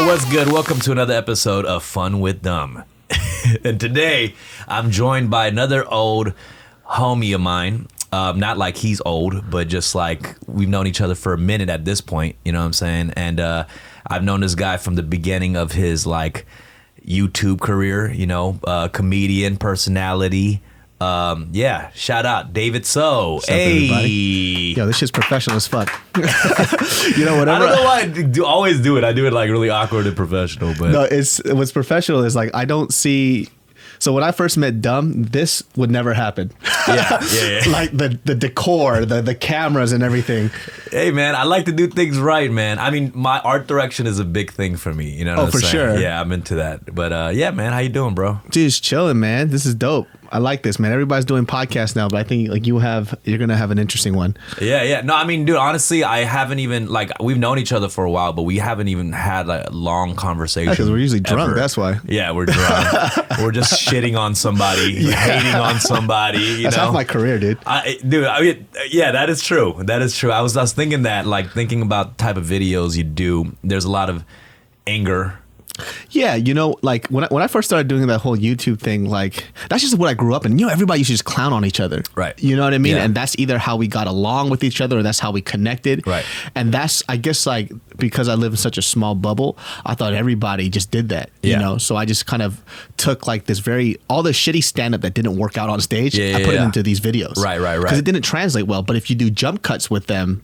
what's good? Welcome to another episode of Fun with Dumb. And today, I'm joined by another old homie of mine. Not like he's old, but just like we've known each other for a minute at this point, you know what I'm saying? And I've known this guy from the beginning of his like YouTube career, you know, comedian, personality. Yeah, shout out David So. What's up, everybody? Yo, this shit's professional as fuck. You know, whatever. I don't know why I always do it. I do it like really awkward and professional, but no, what's professional is like I don't see. So when I first met Dumb, this would never happen. Yeah. Like the decor, the cameras and everything. Hey man, I like to do things right, man. I mean, my art direction is a big thing for me. You know what I'm for saying? sure. Yeah, I'm into that. But yeah, man, how you doing, bro? Just chilling, man. This is dope. I like this, man. Everybody's doing podcasts now, but I think like you're gonna have an interesting one. Yeah. No, I mean, dude, honestly, I haven't even like we've known each other for a while, but we haven't even had a long conversation. Because we're usually drunk. Ever. That's why. Yeah, we're drunk. We're just shitting on somebody, hating on somebody. You That's know? half my career, dude. I mean, yeah, that is true. That is true. I was thinking that, like, thinking about the type of videos you do. There's a lot of anger. Yeah, you know, like when I first started doing that whole YouTube thing, like that's just what I grew up in. You know, everybody used to just clown on each other. Right. You know what I mean? Yeah. And that's either how we got along with each other or that's how we connected. Right. And that's, I guess, like because I live in such a small bubble, I thought everybody just did that. You know, so I just kind of took like all the shitty stand up that didn't work out on stage. I put it into these videos. Right. Because it didn't translate well. But if you do jump cuts with them,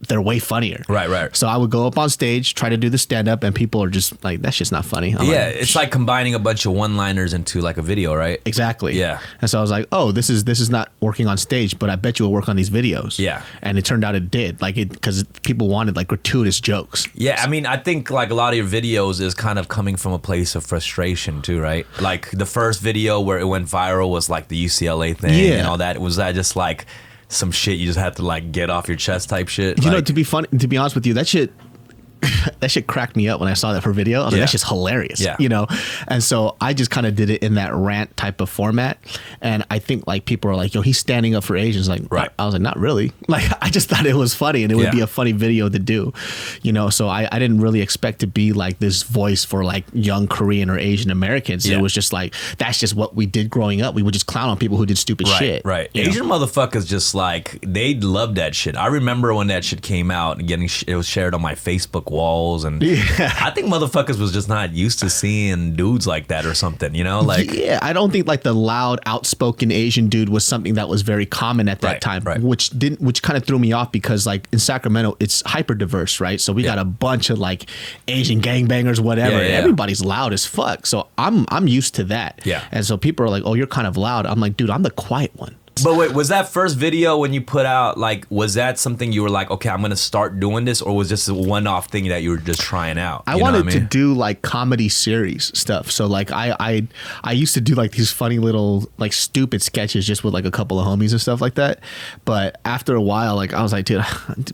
they're way funnier. Right. So I would go up on stage, try to do the stand up, and people are just like, that's just not funny. It's like combining a bunch of one-liners into like a video, right? Exactly. Yeah. And so I was like, oh, this is not working on stage, but I bet you it'll work on these videos. Yeah. And it turned out it did, like because people wanted like gratuitous jokes. Yeah, I mean, I think like a lot of your videos is kind of coming from a place of frustration too, right? Like the first video where it went viral was like the UCLA thing and all that. Was that just like some shit you just have to like get off your chest type shit? You know, to be honest with you, that shit cracked me up when I saw that for video. I was like, that's just hilarious. Yeah. You know? And so I just kind of did it in that rant type of format. And I think like people are like, yo, he's standing up for Asians. Like, right. I was like, not really. Like, I just thought it was funny and it would be a funny video to do, you know? So I didn't really expect to be like this voice for like young Korean or Asian Americans. It was just like, that's just what we did growing up. We would just clown on people who did stupid shit. Right. Asian motherfuckers just like, they loved that shit. I remember when that shit came out and it was shared on my Facebook walls, and I think motherfuckers was just not used to seeing dudes like that or something, you know? Like, I don't think like the loud, outspoken Asian dude was something that was very common at that time, which kind of threw me off because like in Sacramento it's hyper diverse, right? So we got a bunch of like Asian gangbangers, whatever. Everybody's loud as fuck, so I'm used to that. And so people are like, oh, you're kind of loud. I'm like, dude, I'm the quiet one. But wait, was that first video when you put out, like, was that something you were like, okay, I'm going to start doing this, or was this a one-off thing that you were just trying out? I wanted to do, like, comedy series stuff. So, like, I used to do, like, these funny little, like, stupid sketches just with, like, a couple of homies and stuff like that. But after a while, like, I was like, dude,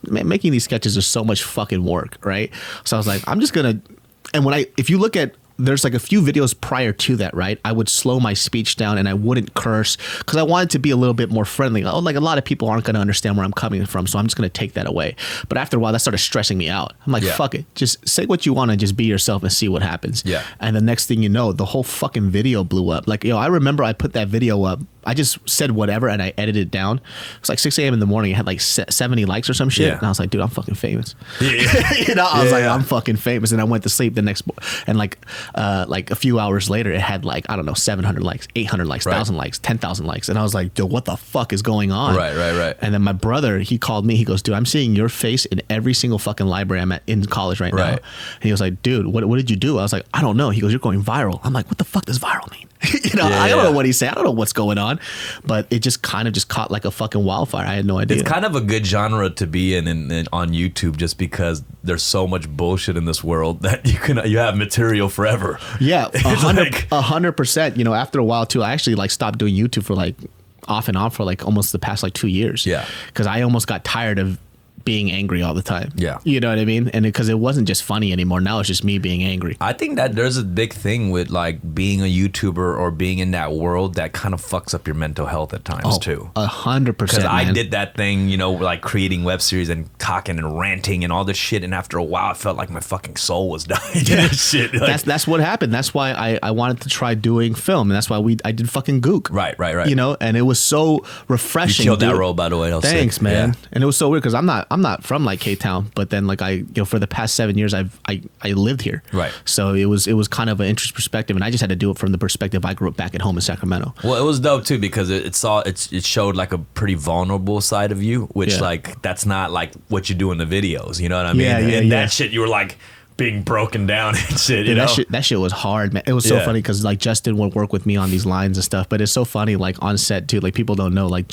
making these sketches is so much fucking work, right? So I was like, I'm just going to... And if you look at... There's like a few videos prior to that, right? I would slow my speech down and I wouldn't curse because I wanted to be a little bit more friendly. Like a lot of people aren't going to understand where I'm coming from, so I'm just going to take that away. But after a while, that started stressing me out. I'm like, fuck it. Just say what you want and just be yourself and see what happens. Yeah. And the next thing you know, the whole fucking video blew up. Like, I remember I put that video up. I just said whatever and I edited it down. It was like 6 a.m. in the morning. It had like 70 likes or some shit. And I was like, dude, I'm fucking famous. You know, I was like, I'm fucking famous. And I went to sleep the next and like a few hours later, it had like, I don't know, 700 likes, 800 likes, 1,000 likes, 10,000 likes. And I was like, dude, what the fuck is going on? Right. And then my brother, he called me. He goes, dude, I'm seeing your face in every single fucking library I'm at in college right now. And he was like, dude, what did you do? I was like, I don't know. He goes, you're going viral. I'm like, what the fuck does viral mean? I don't know what he said. I don't know what's going on, but it just kind of just caught like a fucking wildfire. I had no idea. It's kind of a good genre to be in on YouTube, just because there's so much bullshit in this world that you have material forever. Yeah, 100%. You know, after a while too, I actually like stopped doing YouTube for like off and on for like almost the past like 2 years. Yeah, because I almost got tired of being angry all the time. Yeah. You know what I mean? And because it wasn't just funny anymore. Now it's just me being angry. I think that there's a big thing with like being a YouTuber or being in that world that kind of fucks up your mental health at times too. 100%. Because I did that thing, you know, like creating web series and talking and ranting and all this shit. And after a while, I felt like my fucking soul was dying. Yeah. Shit. Like, That's what happened. That's why I wanted to try doing film. And that's why I did fucking Gook. Right. You know, and it was so refreshing. You killed that role, by the way. Thanks, sick. man. Yeah. And it was so weird because I'm not from like K-Town, but then like for the past 7 years I lived here. Right. So it was kind of an interesting perspective, and I just had to do it from the perspective I grew up back at home in Sacramento. Well, it was dope too because it showed like a pretty vulnerable side of you, which like that's not like what you do in the videos. You know what I mean? And that shit, you were like being broken down and shit. You know? That shit was hard, man. It was so funny because like Justin would work with me on these lines and stuff, but it's so funny like on set too. Like people don't know like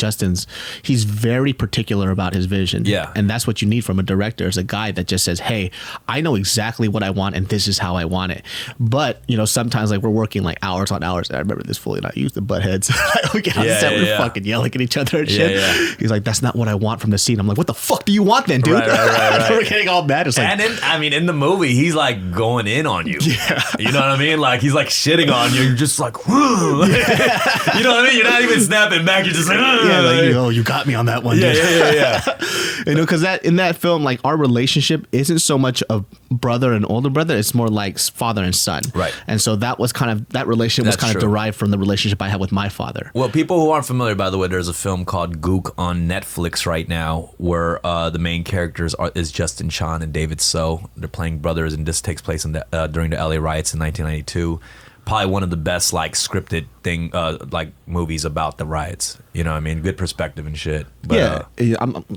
he's very particular about his vision. Yeah, and that's what you need from a director, is a guy that just says, "Hey, I know exactly what I want and this is how I want it." But you know, sometimes like we're working like hours on hours. I remember this fully. And I used the butt heads. We get on set, we're fucking yelling at each other and shit. Yeah. He's like, "That's not what I want from the scene." I'm like, "What the fuck do you want then, dude?" Right. We're getting all mad. It's like, and in the movie, he's like going in on you. Yeah. You know what I mean? Like he's like shitting on you. You're just like, you know what I mean? You're not even snapping back. You're just like, you got me on that one. Yeah. You know, because in that film, like our relationship isn't so much a brother and older brother. It's more like father and son. Right. And so that relationship was kind of derived from the relationship I had with my father. Well, people who aren't familiar, by the way, there's a film called Gook on Netflix right now where the main characters is Justin Chan and David So. They're playing brothers, and this takes place during the LA riots in 1992. Probably one of the best like scripted like movies about the riots. You know what I mean? Good perspective and shit. But,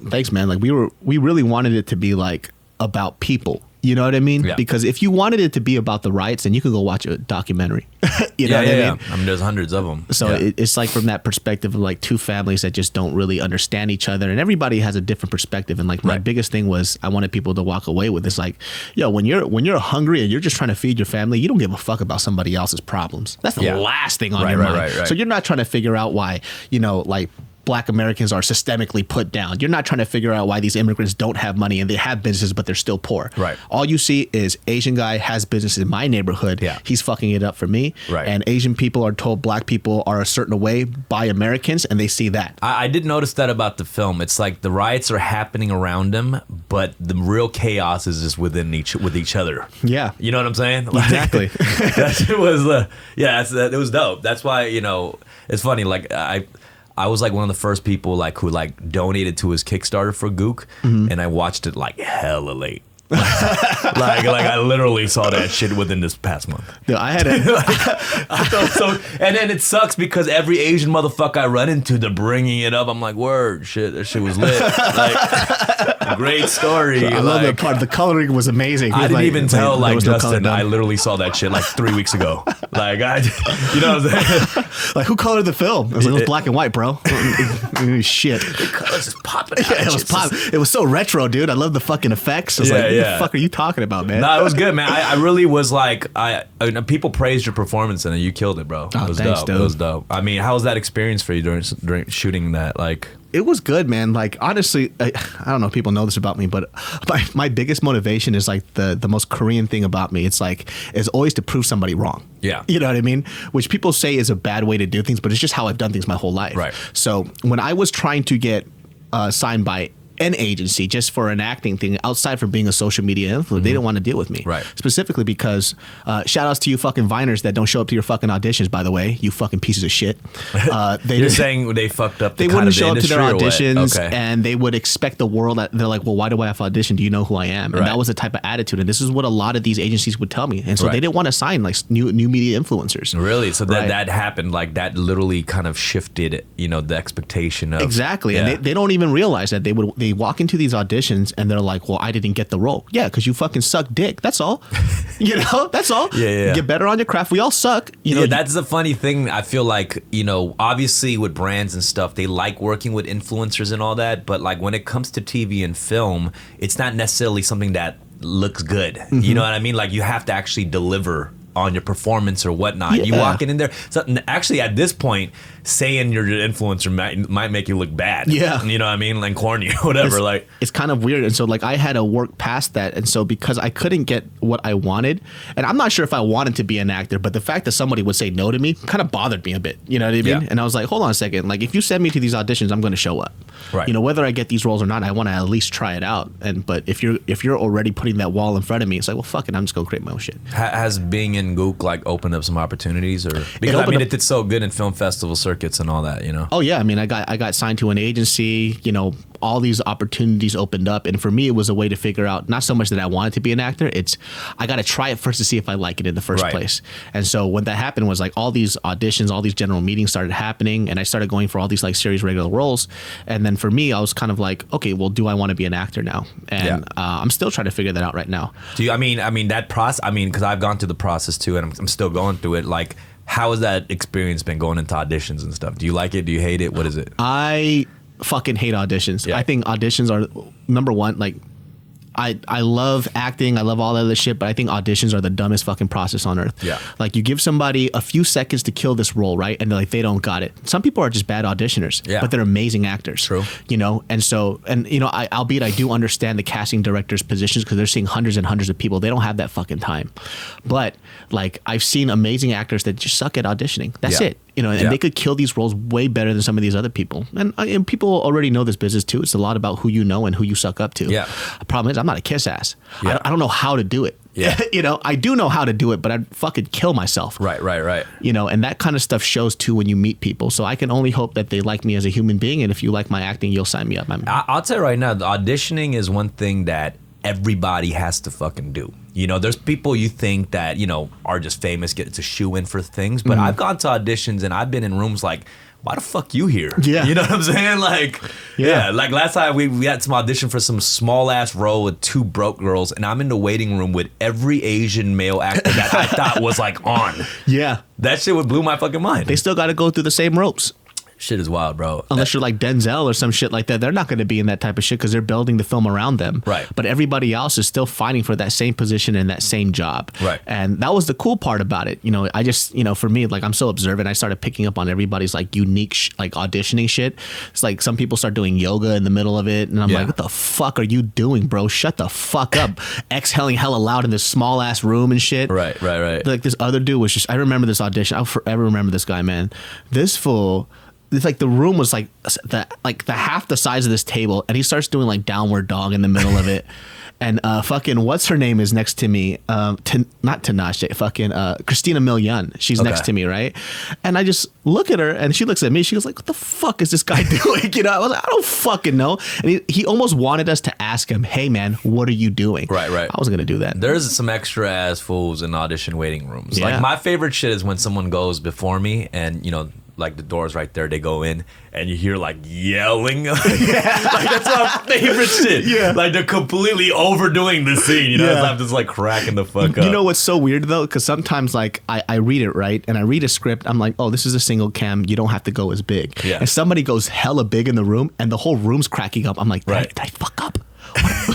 thanks, man. Like we really wanted it to be like about people. You know what I mean? Yeah. Because if you wanted it to be about the riots, then you could go watch a documentary. You know what I mean? I mean, there's hundreds of them. So it's like from that perspective of like two families that just don't really understand each other, and everybody has a different perspective. And like my biggest thing was I wanted people to walk away with this like, yo, when you're hungry and you're just trying to feed your family, you don't give a fuck about somebody else's problems. That's the last thing on your mind. Right. So you're not trying to figure out why, you know, like Black Americans are systemically put down. You're not trying to figure out why these immigrants don't have money and they have businesses, but they're still poor. Right. All you see is Asian guy has business in my neighborhood. Yeah. He's fucking it up for me. Right. And Asian people are told Black people are a certain way by Americans, and they see that. I did notice that about the film. It's like the riots are happening around them, but the real chaos is just with each other. Yeah. You know what I'm saying? Like, Exactly. That shit was it was dope. That's why, you know, it's funny. Like I was like one of the first people like who like donated to his Kickstarter for Gook, and I watched it like hella late. like I literally saw that shit within this past month. Dude, I had I thought so, and then it sucks because every Asian motherfucker I run into, they're bringing it up. I'm like, word, shit, that shit was lit. Like, great story. I love that part. The coloring was amazing. I didn't even tell like Justin. No I literally saw that shit like 3 weeks ago. Like you know what I'm saying? Like who colored the film? It was black and white, bro. Shit. The colors just popping out. Yeah, it was pop. It was so retro, dude. I love the fucking effects. I was like, what the fuck are you talking about, man? No, it was good, man. I really was like, people praised your performance and you killed it, bro. It was thanks, dope. dude. It was dope. I mean, how was that experience for you during shooting that? Like, it was good, man. Like, honestly, I don't know if people know this about me, but my biggest motivation is like the most Korean thing about me. It's like, is always to prove somebody wrong. Yeah. You know what I mean? Which people say is a bad way to do things, but it's just how I've done things my whole life. Right. So when I was trying to get signed by an agency just for an acting thing outside from being a social media influencer, they didn't want to deal with me. Right. Specifically because shout outs to you fucking Viners that don't show up to your fucking auditions, by the way, you fucking pieces of shit. You're saying they fucked up the they kind wouldn't of show up to their auditions, okay. and they would expect the world that they're like, well, why do I have to audition? Do you know who I am? And that was the type of attitude, and this is what a lot of these agencies would tell me, and so they didn't want to sign like new media influencers. Really? So that happened, like that literally kind of shifted, you know, the expectation of exactly. And they don't even realize that they walk into these auditions and they're like, well, I didn't get the role. Yeah, because you fucking suck dick. That's all. You know, that's all. Yeah. Get better on your craft. We all suck. You know, that's the funny thing. I feel like, you know, obviously with brands and stuff, they like working with influencers and all that. But like when it comes to TV and film, it's not necessarily something that looks good. You know what I mean? Like you have to actually deliver on your performance or whatnot. Yeah. You walking in there. So actually, at this point, saying you're an influencer might make you look bad. Yeah. You know what I mean? Like corny or whatever. It's kind of weird. And so like I had to work past that. And so because I couldn't get what I wanted, and I'm not sure if I wanted to be an actor, but the fact that somebody would say no to me kind of bothered me a bit. You know what I mean? Yeah. And I was like, hold on a second. Like if you send me to these auditions, I'm going to show up. Right. You know, whether I get these roles or not, I want to at least try it out. But if you're already putting that wall in front of me, it's like, well, fuck it, I'm just gonna create my own shit. Has being in Gook like opened up some opportunities, or because I mean it did so good in film festival circuits and all that, you know? Oh yeah, I mean I got signed to an agency, you know, all these opportunities opened up, and for me it was a way to figure out not so much that I wanted to be an actor, it's I got to try it first to see if I like it in the first place. And so when that happened was like all these auditions, all these general meetings started happening, and I started going for all these like series regular roles. And then for me I was kind of like, okay, well, do I want to be an actor now? And I'm still trying to figure that out right now. Do you, I mean that process, I mean, because I've gone through the process too, and I'm still going through it. Like, how has that experience been going into auditions and stuff? Do you like it? Do you hate it? What is it? I fucking hate auditions. Yeah. I think auditions are number one. Like, I love acting, I love all that other shit, but I think auditions are the dumbest fucking process on earth. Yeah. Like you give somebody a few seconds to kill this role, right? And they're like, they don't got it. Some people are just bad auditioners, but they're amazing actors. True. You know, and so, and you know, albeit I do understand the casting director's positions because they're seeing hundreds and hundreds of people. They don't have that fucking time. But like I've seen amazing actors that just suck at auditioning. That's it. You know, and they could kill these roles way better than some of these other people. And people already know this business too. It's a lot about who you know and who you suck up to. Yeah. The problem is I'm not a kiss ass. Yeah. I don't know how to do it. Yeah. You know, I do know how to do it, but I'd fucking kill myself. Right. You know, and that kind of stuff shows too when you meet people. So I can only hope that they like me as a human being. And if you like my acting, you'll sign me up. I'll tell you right now, the auditioning is one thing that everybody has to fucking do. You know, there's people you think that, you know, are just famous, get to shoe in for things. But I've gone to auditions and I've been in rooms like, why the fuck you here? Yeah. You know what I'm saying? Like, like last time we had some audition for some small ass role with 2 broke girls, and I'm in the waiting room with every Asian male actor that I thought was like on. Yeah. That shit would blew my fucking mind. They still got to go through the same ropes. Shit is wild, bro. Unless you're like Denzel or some shit like that, they're not going to be in that type of shit because they're building the film around them. Right. But everybody else is still fighting for that same position and that same job. Right. And that was the cool part about it. You know, I just, you know, for me, like I'm so observant. I started picking up on everybody's like unique, like auditioning shit. It's like some people start doing yoga in the middle of it. And I'm like, what the fuck are you doing, bro? Shut the fuck up. Exhaling hella loud in this small ass room and shit. Right. Like this other dude was just, I remember this audition. I'll forever remember this guy, man. This fool. It's like the room was like the half the size of this table, and he starts doing like downward dog in the middle of it. And fucking what's her name is next to me, not Tinashe, fucking Christina Milian. She's next to me, right? And I just look at her, and she looks at me. She goes like, "What the fuck is this guy doing?" You know, I was like, "I don't fucking know." And he almost wanted us to ask him, "Hey man, what are you doing?" Right. I wasn't gonna do that. There's some extra ass fools in audition waiting rooms. Yeah. Like my favorite shit is when someone goes before me, and you know, like the door's right there, they go in and you hear like yelling. Like that's my favorite shit. Yeah. Like they're completely overdoing the scene, you know? I'm just like cracking the fuck up. You know what's so weird though? Because sometimes like I read it, right? And I read a script, I'm like, oh, this is a single cam, you don't have to go as big. Yeah. And somebody goes hella big in the room and the whole room's cracking up. I'm like, did I fuck up?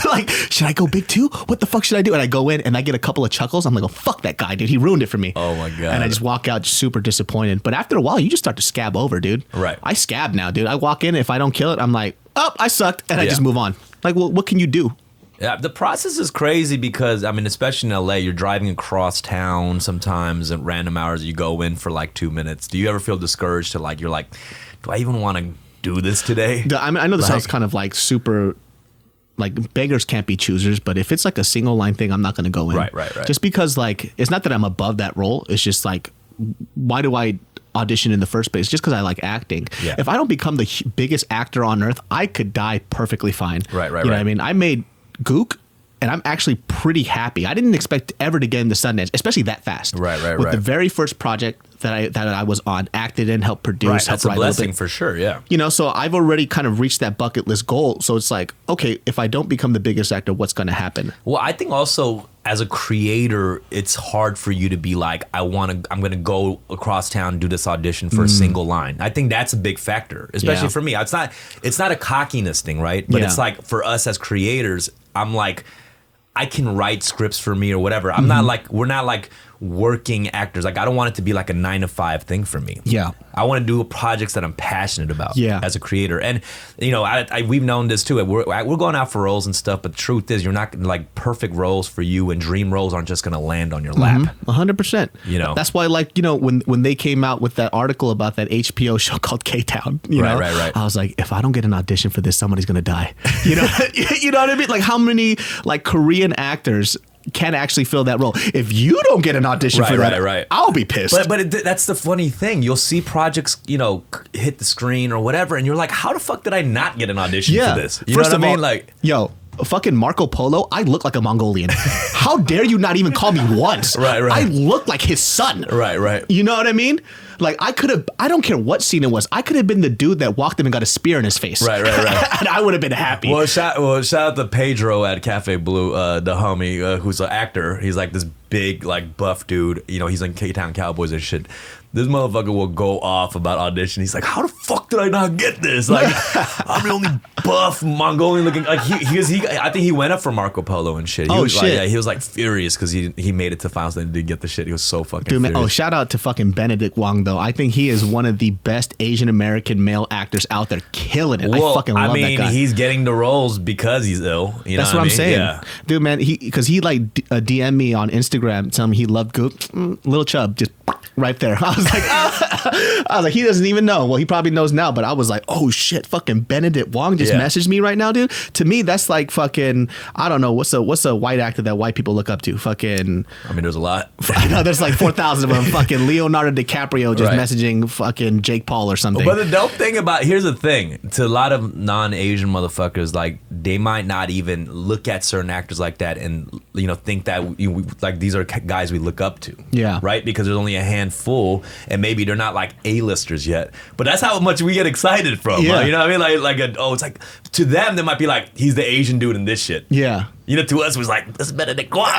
Like, should I go big too? What the fuck should I do? And I go in and I get a couple of chuckles. I'm like, oh, fuck that guy, dude. He ruined it for me. Oh my God. And I just walk out just super disappointed. But after a while, you just start to scab over, dude. Right. I scab now, dude. I walk in. If I don't kill it, I'm like, oh, I sucked. And I just move on. Like, well, what can you do? Yeah, the process is crazy because, I mean, especially in LA, you're driving across town sometimes at random hours. You go in for like 2 minutes. Do you ever feel discouraged to like, you're like, do I even want to do this today? I mean, I know this sounds kind of like super... Like beggars can't be choosers, but if it's like a single line thing, I'm not going to go in. Right. Just because like, it's not that I'm above that role. It's just like, why do I audition in the first place? Just because I like acting. Yeah. If I don't become the biggest actor on earth, I could die perfectly fine. Right. You know what I mean? I made Gook and I'm actually pretty happy. I didn't expect ever to get into Sundance, especially that fast. Right. With the very first project that I was on, acted in, helped produce, helped write a blessing for sure, yeah. You know, so I've already kind of reached that bucket list goal. So it's like, okay, if I don't become the biggest actor, what's going to happen? Well, I think also as a creator, it's hard for you to be like, I'm going to go across town and do this audition for a single line. I think that's a big factor, especially for me. It's not a cockiness thing, right? But it's like for us as creators, I'm like, I can write scripts for me or whatever. I'm not like, we're not like working actors. Like, I don't want it to be like a 9 to 5 thing for me. Yeah. I want to do projects that I'm passionate about Yeah. as a creator. And, you know, we've known this too. We're going out for roles and stuff, but the truth is you're not like perfect roles for you, and dream roles aren't just going to land on your lap. 100%. You know? That's why, like, you know, when they came out with that article about that HBO show called K-Town, you know, Right. I was like, if I don't get an audition for this, somebody's going to die. You know, you know what I mean? Like, how many like Korean actors can actually fill that role? If you don't get an audition for that, I'll be pissed. But that's the funny thing. You'll see projects, you know, hit the screen or whatever, and you're like, how the fuck did I not get an audition for this? You First know what I mean? all, like, yo, fucking Marco Polo, I look like a Mongolian. How dare you not even call me once? Right. I look like his son. Right. You know what I mean? Like, I don't care what scene it was. I could have been the dude that walked in and got a spear in his face. Right. And I would have been happy. Well, shout out to Pedro at Cafe Blue, the homie who's an actor. He's like this big, like, buff dude. You know, he's in K-Town Cowboys and shit. This motherfucker will go off about audition. He's like, how the fuck did I not get this? Like, I'm the only buff Mongolian looking. Like, I think he went up for Marco Polo and shit. Shit. Like, yeah, he was like furious because he made it to finals and didn't get the shit. He was so fucking Dude, man, furious. shout out to fucking Benedict Wong, though. I think he is one of the best Asian American male actors out there, killing it. Well, I fucking love that guy. He's getting the roles because he's ill. You That's know what I'm I mean? saying. Yeah. Dude, man, because he like DM'd me on Instagram telling me he loved Goop. Little Chub, just right there. I was like, he doesn't even know. Well, he probably knows now, but I was like, oh shit, fucking Benedict Wong just messaged me right now, dude. To me, that's like fucking, I don't know, what's a white actor that white people look up to? Fucking, I mean, there's a lot. I know there's like 4,000 of them. Fucking Leonardo DiCaprio just messaging fucking Jake Paul or something. But the dope thing here's the thing, to a lot of non-Asian motherfuckers, like, they might not even look at certain actors like that and, you know, think that like these are guys we look up to. Yeah. Right? Because there's only a handful, and maybe they're not like A-listers yet. But that's how much we get excited from. Yeah. You know what I mean? It's like, to them, they might be like, he's the Asian dude in this shit. Yeah. You know, to us, it was like, this is Benedict Wong.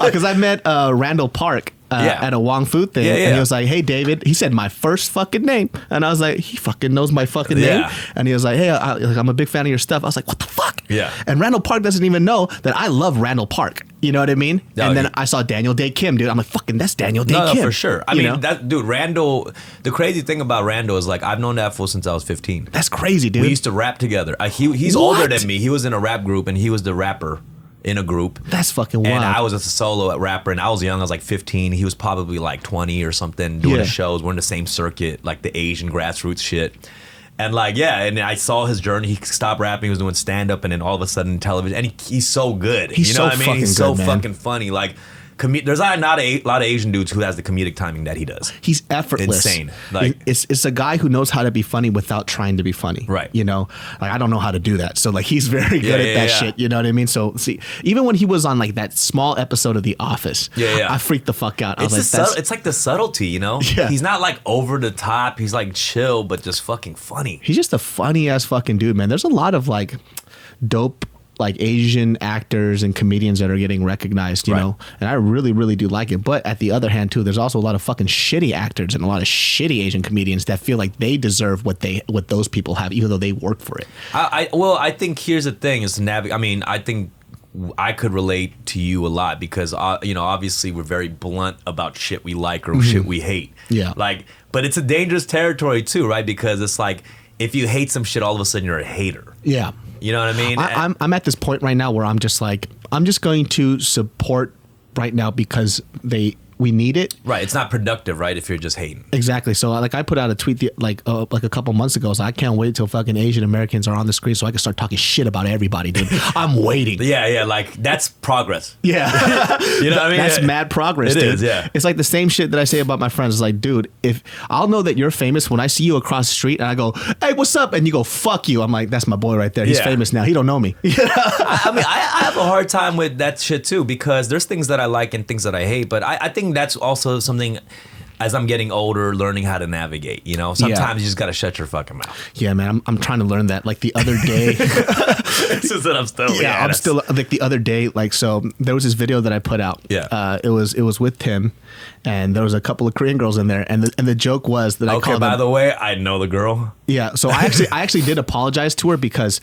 Because I met Randall Park at a Wong Food thing, and he was like, "Hey, David," he said my first fucking name, and I was like, "He fucking knows my fucking name," and he was like, "Hey, I'm a big fan of your stuff." I was like, "What the fuck?" Yeah. And Randall Park doesn't even know that I love Randall Park. You know what I mean? No, and then I saw Daniel Day Kim, dude. I'm like, "Fucking, that's Daniel Day Kim." No, for sure. I mean, that dude, Randall. The crazy thing about Randall is, like, I've known that fool since I was 15. That's crazy, dude. We used to rap together. He's older than me. He was in a rap group, and he was the rapper in a group. That's fucking wild. And I was a solo rapper, and I was young. I was like 15. He was probably like 20 or something, doing the shows. We're in the same circuit, like the Asian grassroots shit. And like, and I saw his journey. He stopped rapping, he was doing stand-up, and then all of a sudden television. And he's so good. He's you know so what I mean? fucking He's so good, man. fucking funny. Like, there's not a lot of Asian dudes who has the comedic timing that he does. He's effortless. Insane. Like, it's a guy who knows how to be funny without trying to be funny. Right. You know, like, I don't know how to do that. So like, he's very good at that shit. You know what I mean? So see, even when he was on like that small episode of The Office, I freaked the fuck out. I was like, it's like the subtlety, you know? Yeah. He's not like over the top. He's like chill, but just fucking funny. he's just a funny ass fucking dude, man. There's a lot of like dope like Asian actors and comedians that are getting recognized, you know, and I really, really do like it. But at the other hand, too, there's also a lot of fucking shitty actors and a lot of shitty Asian comedians that feel like they deserve what those people have, even though they work for it. I think here's the thing is I mean, I think I could relate to you a lot because, you know, obviously we're very blunt about shit we like or shit we hate. Yeah. Like, but it's a dangerous territory too, right? Because it's like, if you hate some shit, all of a sudden you're a hater. Yeah. You know what I mean? I'm at this point right now where I'm just like, I'm just going to support right now because we need it. Right. It's not productive, right? If you're just hating. Exactly. So like I put out a tweet like a couple months ago. So I can't wait till fucking Asian Americans are on the screen so I can start talking shit about everybody, dude. I'm waiting. Yeah. Like, that's progress. Yeah. You know what I mean? That's mad progress, It dude. is, yeah. It's like the same shit that I say about my friends. It's like, dude, if I'll know that you're famous when I see you across the street and I go, "Hey, what's up?" and you go, "Fuck you." I'm like, that's my boy right there. He's famous now. He don't know me. I mean, I have a hard time with that shit too because there's things that I like and things that I hate, but I think that's also something as I'm getting older, learning how to navigate. You know, sometimes you just gotta shut your fucking mouth. Yeah, man, I'm trying to learn that. Like the other day, It's just that I'm still. I'm still like the other day. Like, so there was this video that I put out. Yeah, it was with Tim, and there was a couple of Korean girls in there, and the joke was that I called them. By the way, I know the girl. Yeah, so I actually did apologize to her because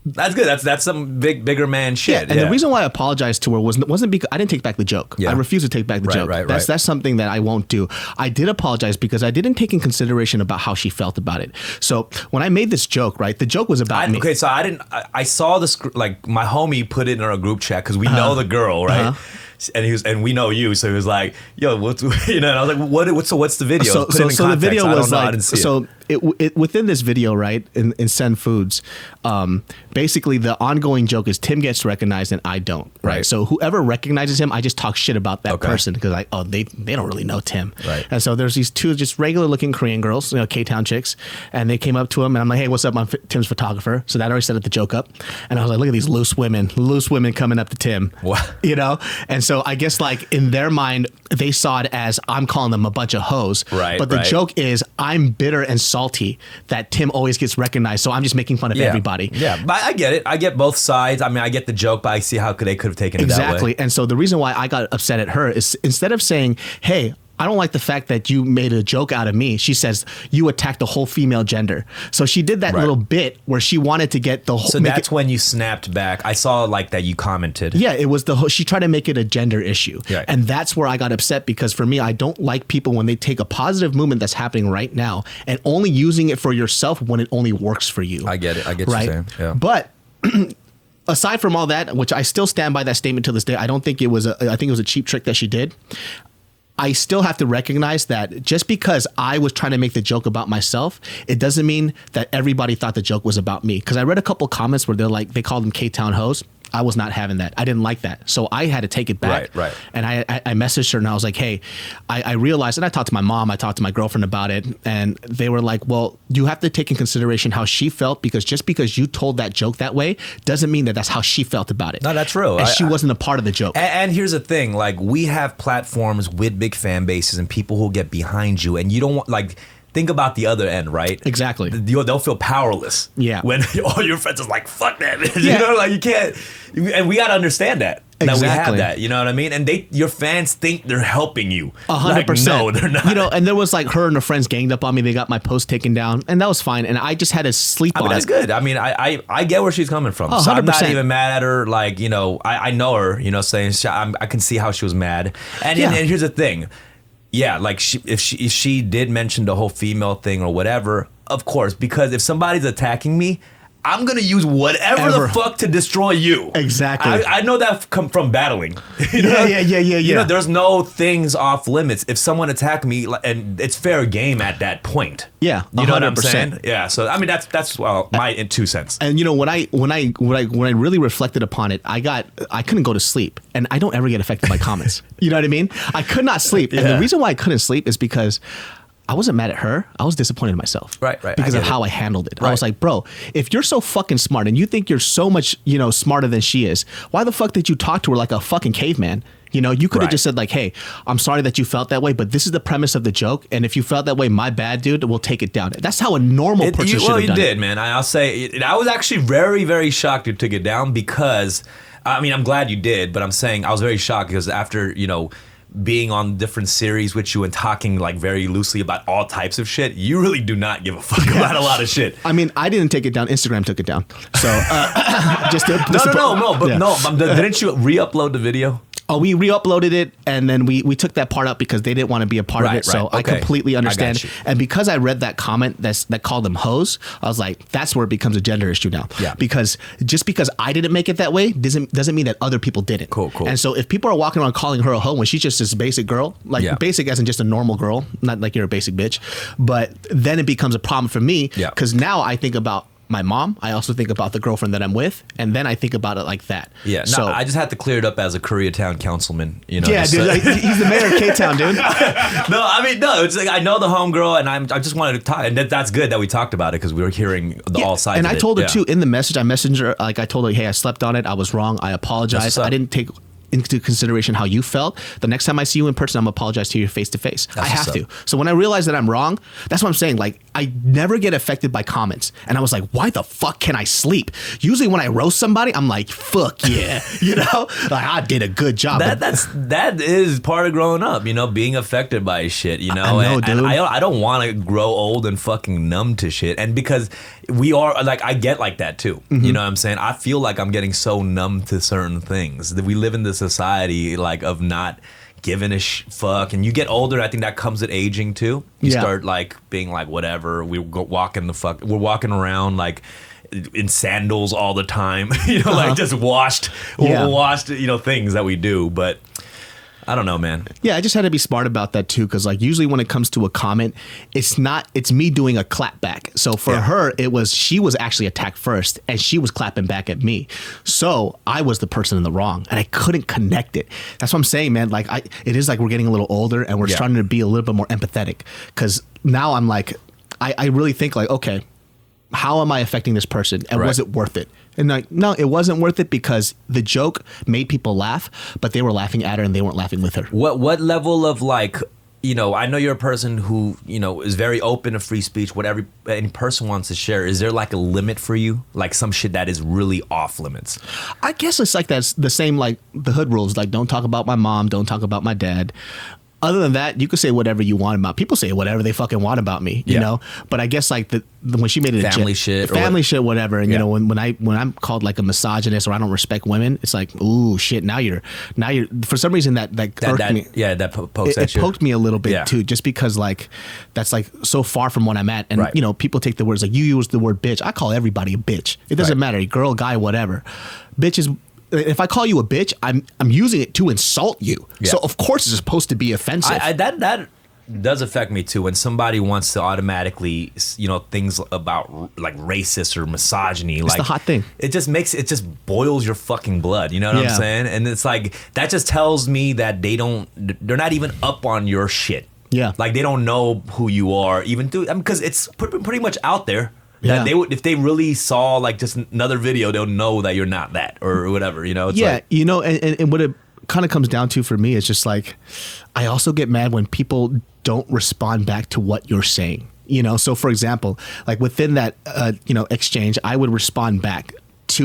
That's good. That's some bigger man shit. And the reason why I apologized to her wasn't because I didn't take back the joke. I refuse to take back the joke. That's something that I won't do. I did apologize because I didn't take in consideration about how she felt about it. So when I made this joke, right, the joke was about me. Okay, so I saw this, like, my homie put it in our group chat because we know the girl, right? And we know you, so he was like, "Yo, what's," and I was like, "What's the video?" So the video was like, it within this video, right, in Send Foods, basically the ongoing joke is Tim gets recognized and I don't, right? So whoever recognizes him, I just talk shit about that person because they don't really know Tim, right? And so there's these two just regular looking Korean girls, K-Town chicks, and they came up to him and I'm like, "Hey, what's up? I'm Tim's photographer." So that already set the joke up, and I was like, "Look at these loose women coming up to Tim," and so I guess like in their mind they saw it as I'm calling them a bunch of hoes, right? But the joke is I'm bitter and salty that Tim always gets recognized, so I'm just making fun of everybody. Yeah, but I get it. I get both sides. I mean, I get the joke, but I see how they could have taken it that way. Exactly. And so the reason why I got upset at her is instead of saying, "Hey, I don't like the fact that you made a joke out of me," she says, "You attacked the whole female gender." So she did that little bit where she wanted to get the whole... So that's when you snapped back. I saw like that you commented. Yeah, it was she tried to make it a gender issue. Yeah. And that's where I got upset because for me, I don't like people when they take a positive movement that's happening right now and only using it for yourself when it only works for you. I get it. I get what you're saying. Yeah. But... aside from all that, which I still stand by that statement to this day, I think it was a cheap trick that she did. I still have to recognize that just because I was trying to make the joke about myself, it doesn't mean that everybody thought the joke was about me. Because I read a couple comments where they called them K-Town hoes. I was not having that. I didn't like that. So I had to take it back. Right. And I messaged her and I was like, "Hey, I realized," and I talked to my mom, I talked to my girlfriend about it, and they were like, "Well, you have to take in consideration how she felt because just because you told that joke that way doesn't mean that that's how she felt about it." No, that's true. And she wasn't a part of the joke. And here's the thing, like, we have platforms with big fan bases and people who get behind you, and you don't want, like, think about the other end, right? Exactly. They'll feel powerless. Yeah. When all your friends is like, "Fuck that," like you can't. And we gotta understand that. Exactly. That we have that. You know what I mean? And your fans think they're helping you. 100%. No, they're not. And there was like her and her friends ganged up on me. They got my post taken down, and that was fine. And I just had to sleep on it. That's good. I mean, I get where she's coming from. So I'm not even mad at her. Like, I know her. Saying I can see how she was mad. And here's the thing. Yeah, like if she did mention the whole female thing or whatever, of course, because if somebody's attacking me, I'm gonna use whatever the fuck to destroy you. Exactly. I know that come from battling. Yeah. There's no things off limits. If someone attacked me, and it's fair game at that point. Yeah, you know what I'm saying? Yeah. So I mean, that's my 2 cents. And when I really reflected upon it, I couldn't go to sleep, and I don't ever get affected by comments. You know what I mean? I could not sleep, and the reason why I couldn't sleep is because I wasn't mad at her. I was disappointed in myself. Right. Because of how I handled it. Right. I was like, bro, if you're so fucking smart and you think you're so much, smarter than she is, why the fuck did you talk to her like a fucking caveman? You could have just said like, "Hey, I'm sorry that you felt that way, but this is the premise of the joke. And if you felt that way, my bad, dude, we'll take it down." That's how a normal person should have done it. Well, you did, man. I'll say I was actually very, very shocked you took it down because, I mean, I'm glad you did, but I'm saying I was very shocked because after, being on different series with you and talking like very loosely about all types of shit, you really do not give a fuck about a lot of shit. I mean, I didn't take it down. Instagram took it down. So didn't you re-upload the video? Oh, we re-uploaded it, and then we took that part out because they didn't want to be a part of it. So I completely understand. And because I read that comment that called them hoes, I was like, that's where it becomes a gender issue now. Yeah. Because just because I didn't make it that way doesn't mean that other people didn't. Cool. And so if people are walking around calling her a hoe when she's just this basic girl, basic as in just a normal girl, not like you're a basic bitch, but then it becomes a problem for me because now I think about my mom. I also think about the girlfriend that I'm with, and then I think about it like that. Yeah, so I just had to clear it up as a Koreatown councilman. Yeah, dude, he's the mayor of K-Town, dude. It's like I know the homegirl, and I just wanted to talk, and that's good that we talked about it because we were hearing all sides. And of I told her too in the message. I messaged her I told her, "Hey, I slept on it. I was wrong. I apologize. I didn't take into consideration how you felt. The next time I see you in person, I'm gonna apologize to you face to face. I have to. So when I realize that I'm wrong, that's what I'm saying. Like, I never get affected by comments. And I was like, why the fuck can I sleep? Usually when I roast somebody, I'm like, fuck yeah. You know, like I did a good job. That is part of growing up, you know, being affected by shit, you know. I know, dude. And I don't want to grow old and fucking numb to shit. And because we are like, I get like that too. You know what I'm saying? I feel like I'm getting so numb to certain things that we live in this society like of not giving a fuck, and you get older. I think that comes at aging too. You start like being like whatever. We're walking around like in sandals all the time. You know, like just washed, you know, things that we do. But I don't know, man. Yeah, I just had to be smart about that too, because like usually when it comes to a comment, it's me doing a clap back. So for her, she was actually attacked first, and she was clapping back at me. So I was the person in the wrong, and I couldn't connect it. That's what I'm saying, man. Like it is like we're getting a little older, and we're starting to be a little bit more empathetic. Because now I'm like, I really think like, okay, how am I affecting this person, and was it worth it? And like, no, it wasn't worth it because the joke made people laugh, but they were laughing at her and they weren't laughing with her. What level of like, you know, I know you're a person who, you know, is very open to free speech, whatever any person wants to share. Is there like a limit for you? Like some shit that is really off limits? I guess it's like that's the same like the hood rules. Like don't talk about my mom, don't talk about my dad. Other than that, you could say whatever you want about. People say whatever they fucking want about me, you know. But I guess like when she made it family shit, whatever. And you know, when I'm called like a misogynist or I don't respect women, it's like, ooh, shit. Now you're for some reason that irked me. Yeah, that pokes it poked me a little bit too, just because like that's like so far from what I'm at. And you know, people take the words like you use the word bitch. I call everybody a bitch. It doesn't matter, girl, guy, whatever. Bitch is. If I call you a bitch, I'm using it to insult you. So of course it's supposed to be offensive. That does affect me too. When somebody wants to automatically, you know, things about like racist or misogyny, it's like the hot thing. It just boils your fucking blood. You know what I'm saying? And it's like that just tells me that they're not even up on your shit. Yeah, like they don't know who you are, even because it's pretty much out there. That they would, if they really saw like just another video, they'll know that you're not that or whatever, you know? It's like, you know, and what it kind of comes down to for me is just like, I also get mad when people don't respond back to what you're saying, you know? So for example, like within that, you know, exchange, I would respond back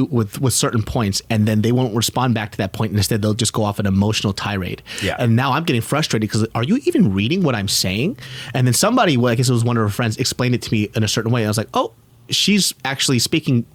with certain points, and then they won't respond back to that point, and instead they'll just go off an emotional tirade. And now I'm getting frustrated because are you even reading what I'm saying? And then somebody, well, I guess it was one of her friends, explained it to me in a certain way. I was like, oh, she's actually speaking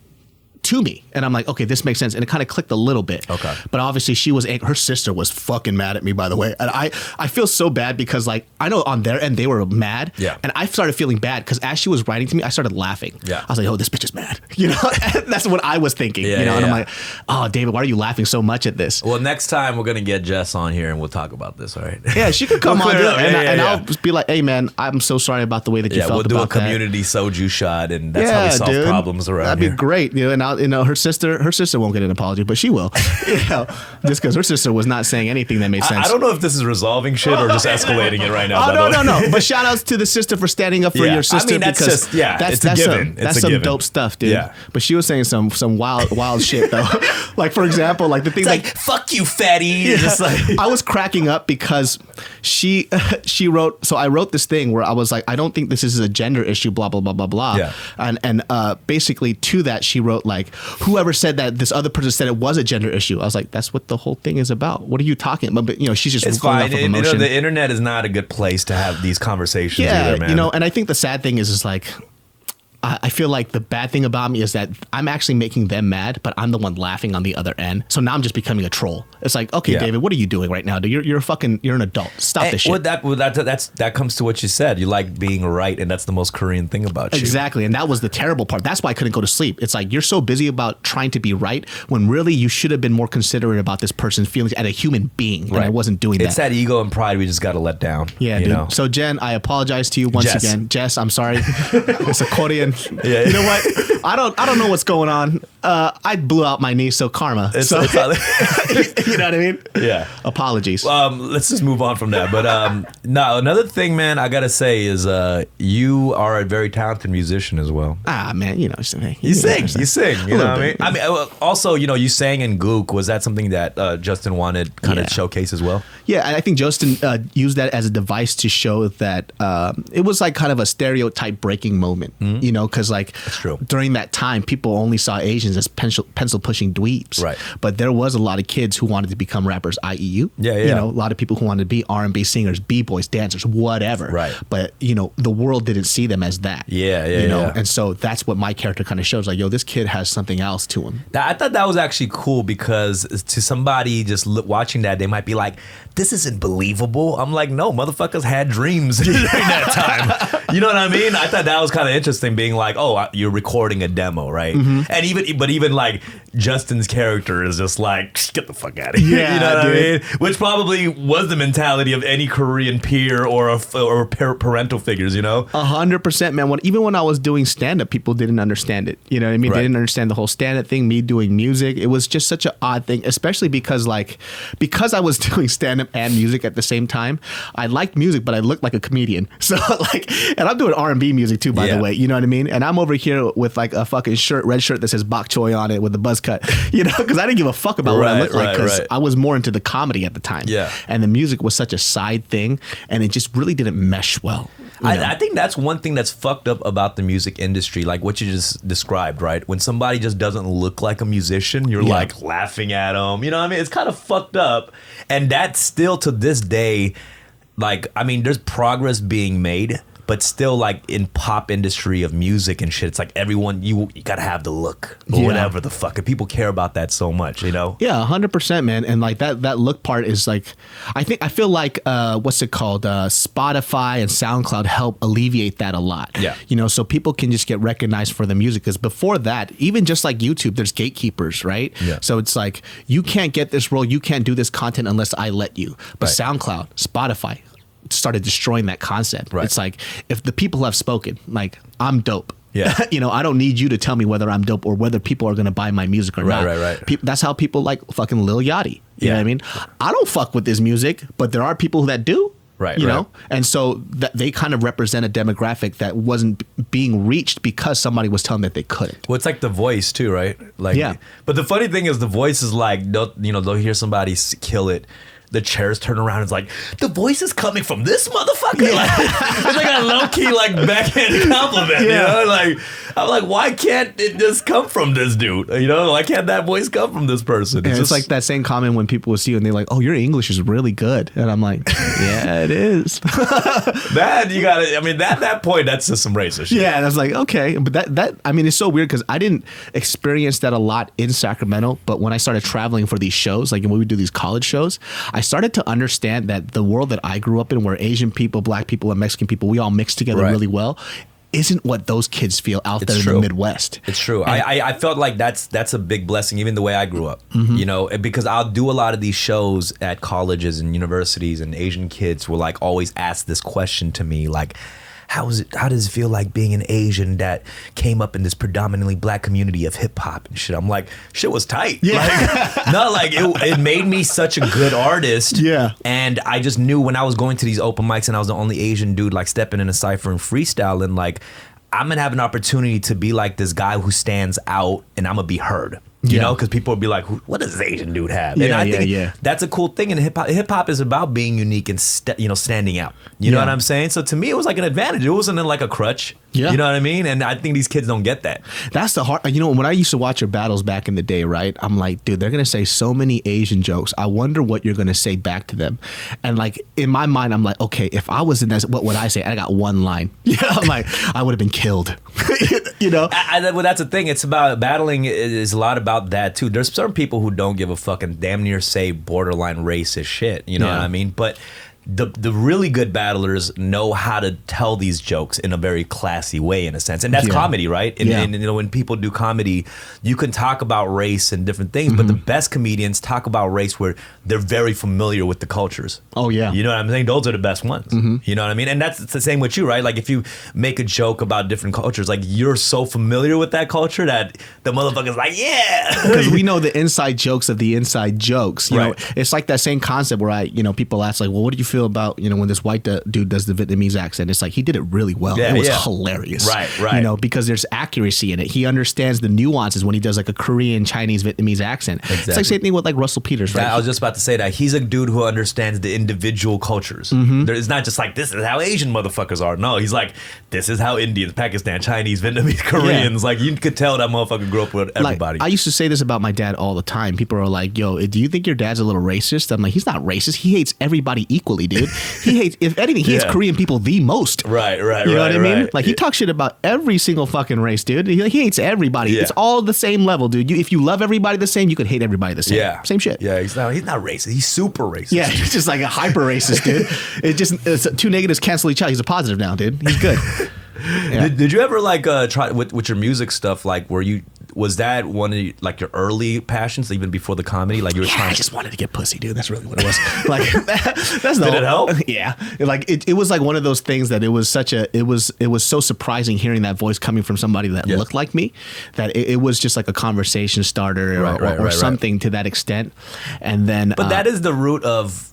to me, and I'm like, okay, this makes sense, and it kind of clicked a little bit. Okay, but obviously she was her sister was fucking mad at me, by the way, and I feel so bad because like I know on their end they were mad, and I started feeling bad because as she was writing to me, I started laughing. I was like, oh, this bitch is mad, you know. That's what I was thinking, you know. And I'm like, oh, David, why are you laughing so much at this? Well, next time we're gonna get Jess on here and we'll talk about this. All right? Yeah, she could come on, and I'll just be like, hey man, I'm so sorry about the way that you felt about that. We'll do a community soju shot, and that's how we solve problems around here. That'd be great, you know. And I'll, you know, her sister won't get an apology, but she will. You know, just because her sister was not saying anything that made sense. I don't know if this is resolving shit or just escalating it right now. Oh, no. But shout outs to the sister for standing up for your sister. I mean, that's just, it's a given. That's some dope stuff, dude. Yeah. But she was saying some wild shit though. Like for example, like the thing like fuck you, fatty. Yeah. Just like I was cracking up because she wrote. So I wrote this thing where I was like, I don't think this is a gender issue. Blah blah blah blah blah. Yeah. And basically to that she wrote like, whoever said that this other person said it was a gender issue. I was like, that's what the whole thing is about. What are you talking about? But you know, she's just going off of emotion. You know, the internet is not a good place to have these conversations either, man. You know, and I think the sad thing is like, I feel like the bad thing about me is that I'm actually making them mad, but I'm the one laughing on the other end. So now I'm just becoming a troll. It's like, okay, David, what are you doing right now? Dude, you're an adult. Stop this shit. That comes to what you said. You like being right, and that's the most Korean thing about you. Exactly, and that was the terrible part. That's why I couldn't go to sleep. It's like you're so busy about trying to be right when really you should have been more considerate about this person's feelings and a human being. And I wasn't doing that. It's that ego and pride we just got to let down. Yeah, dude. Know? So Jen, I apologize to you once again. Jess, I'm sorry. It's a Korean man. Yeah. You know what? I don't know what's going on. I blew out my knee, so karma. It's You know what I mean? Yeah. Apologies. Let's just move on from that. But no, another thing, man, I gotta say is you are a very talented musician as well. Man, you know, You sing. You know what I mean? Yeah. I mean, also, you know, you sang in Gook. Was that something that Justin wanted kind of Yeah. showcase as well? Yeah, and I think Justin used that as a device to show that it was like kind of a stereotype breaking moment, you know, because like true. during that time, people only saw Asians as pencil pushing dweebs, Right. But there was a lot of kids who wanted to become rappers, i.e. you. Yeah, You yeah. know, a lot of people who wanted to be R&B singers, b-boys, dancers, whatever. Right. But you know, the world didn't see them as that. Yeah, You know, yeah. and so that's what my character kind of shows. Like, yo, this kid has something else to him. I thought that was actually cool because to somebody just watching that, they might be like, this isn't believable. I'm like, no, motherfuckers had dreams during that time. You know what I mean? I thought that was kind of interesting being like, oh, you're recording a demo, right? And even like Justin's character is just like, get the fuck out of here. Yeah, you know what I dude. mean? Which probably was the mentality of any Korean peer or parental figures, you know? 100%, man. Even when I was doing stand-up, people didn't understand it. You know what I mean? Right. They didn't understand the whole stand-up thing, me doing music. It was just such an odd thing, especially because I was doing stand-up and music at the same time. I liked music, but I looked like a comedian. So like, and I'm doing R&B music too, by Yeah. the way. You know what I mean? And I'm over here with like a fucking red shirt that says bok choy on it with the buzz cut, you know, because I didn't give a fuck about what I Right, looked like right, because right. I was more into the comedy at the time. Yeah. And the music was such a side thing, and it just really didn't mesh well. you know? I think that's one thing that's fucked up about the music industry, like what you just described, right? When somebody just doesn't look like a musician, you're Yeah. like laughing at them. You know what I mean? It's kind of fucked up. And that's still to this day, like, I mean, there's progress being made, but still like in pop industry of music and shit, it's like everyone, you gotta have the look or Yeah. whatever the fuck. And people care about that so much, you know? Yeah, 100%, man. And like that look part is like, I feel like, what's it called? Spotify and SoundCloud help alleviate that a lot. Yeah. You know, so people can just get recognized for the music. Because before that, even just like YouTube, there's gatekeepers, right? Yeah. So it's like, you can't get this role, you can't do this content unless I let you. But Right. SoundCloud, Spotify started destroying that concept. Right. It's like, if the people have spoken, like, I'm dope. Yeah. You know, I don't need you to tell me whether I'm dope or whether people are going to buy my music or Right, not. right. That's how people like fucking Lil Yachty. You know Yeah. what I mean? I don't fuck with his music, but there are people that do. Right, You right. know? And so that they kind of represent a demographic that wasn't being reached because somebody was telling them that they couldn't. Well, it's like The Voice too, right? Like, Yeah. But the funny thing is, The Voice is like, they'll hear somebody kill it. The chairs turn around. It's like, the voice is coming from this motherfucker. Yeah. Like, it's like a low key like backhand compliment. Yeah. You know, like I'm like, why can't it just come from this dude? You know, why can't that voice come from this person? And it's just like that same comment when people will see you and they're like, "Oh, your English is really good," and I'm like, "Yeah, it is." that you got to. I mean, that point, that's just some racist shit. Yeah, and I was like, okay, but that I mean, it's so weird because I didn't experience that a lot in Sacramento, but when I started traveling for these shows, like when we do these college shows, I started to understand that the world that I grew up in, where Asian people, Black people, and Mexican people, we all mix together Right. really well, isn't what those kids feel out It's there true. in the Midwest. It's true. And- I felt like that's a big blessing, even the way I grew up. You know, because I'll do a lot of these shows at colleges and universities, and Asian kids will like always ask this question to me, like, how does it feel like being an Asian that came up in this predominantly Black community of hip hop and shit? I'm like, shit was tight. Yeah. Like, no, like it made me such a good artist. Yeah. And I just knew when I was going to these open mics and I was the only Asian dude like stepping in a cypher and freestyling, like, I'm gonna have an opportunity to be like this guy who stands out, and I'm gonna be heard. You Yeah. know, because people will be like, "What does this Asian dude have?" And Yeah, I yeah, think yeah. that's a cool thing. And hip hop is about being unique and standing out. You know Yeah. what I'm saying? So to me, it was like an advantage. It wasn't like a crutch. Yeah. You know what I mean? And I think these kids don't get that. That's the hard. You know, when I used to watch your battles back in the day, right? I'm like, dude, they're gonna say so many Asian jokes. I wonder what you're gonna say back to them. And like in my mind, I'm like, okay, if I was in that, what would I say? I got one line. Yeah, I'm like, I would have been killed. You know? Well, that's the thing. It's about battling. Is a lot about that too. There's certain people who don't give a fuck and damn near say borderline racist shit. You know Yeah. what I mean? But the really good battlers know how to tell these jokes in a very classy way, in a sense, and that's comedy, right? And you know, when people do comedy, you can talk about race and different things, but the best comedians talk about race where they're very familiar with the cultures. Oh yeah, you know what I'm saying? Those are the best ones. You know what I mean? And that's the same with you, right? Like if you make a joke about different cultures, like you're so familiar with that culture that the motherfucker's like, yeah, because we know the inside jokes of the inside jokes. You know, it's like that same concept where people ask like, well, what do you feel about, when this white dude does the Vietnamese accent? It's like he did it really well. It was hilarious. Right. Because there's accuracy in it. He understands the nuances when he does like a Korean, Chinese, Vietnamese accent. Exactly. It's like same thing with like Russell Peters, right? I was just about to say that he's a dude who understands the individual cultures. It's not just like this is how Asian motherfuckers are. No, he's like this is how Indians, Pakistan, Chinese, Vietnamese, Koreans. Like you could tell that motherfucker grew up with everybody. Like, I used to say this about my dad all the time. People are like, yo, do you think your dad's a little racist? I'm like, he's not racist. He hates everybody equally, dude. He hates, if anything, he hates Korean people the most. Right. You know what I mean? Like he talks shit about every single fucking race, dude. He hates everybody. It's all the same level, dude. If you love everybody the same, you could hate everybody the same. Yeah. Same shit. Yeah, he's not racist. He's super racist. Yeah, he's just like a hyper racist, dude. It's two negatives cancel each out. He's a positive now, dude. He's good. Yeah. Did you ever like try with your music stuff? Like, was that one of like your early passions, even before the comedy? Like you were trying. I just wanted to get pussy, dude. That's really what it was. Like that's Did it help? Yeah. Like it was like one of those things that it was so surprising hearing that voice coming from somebody that looked like me, that it was just like a conversation starter or something to that extent. And then, but that is the root of.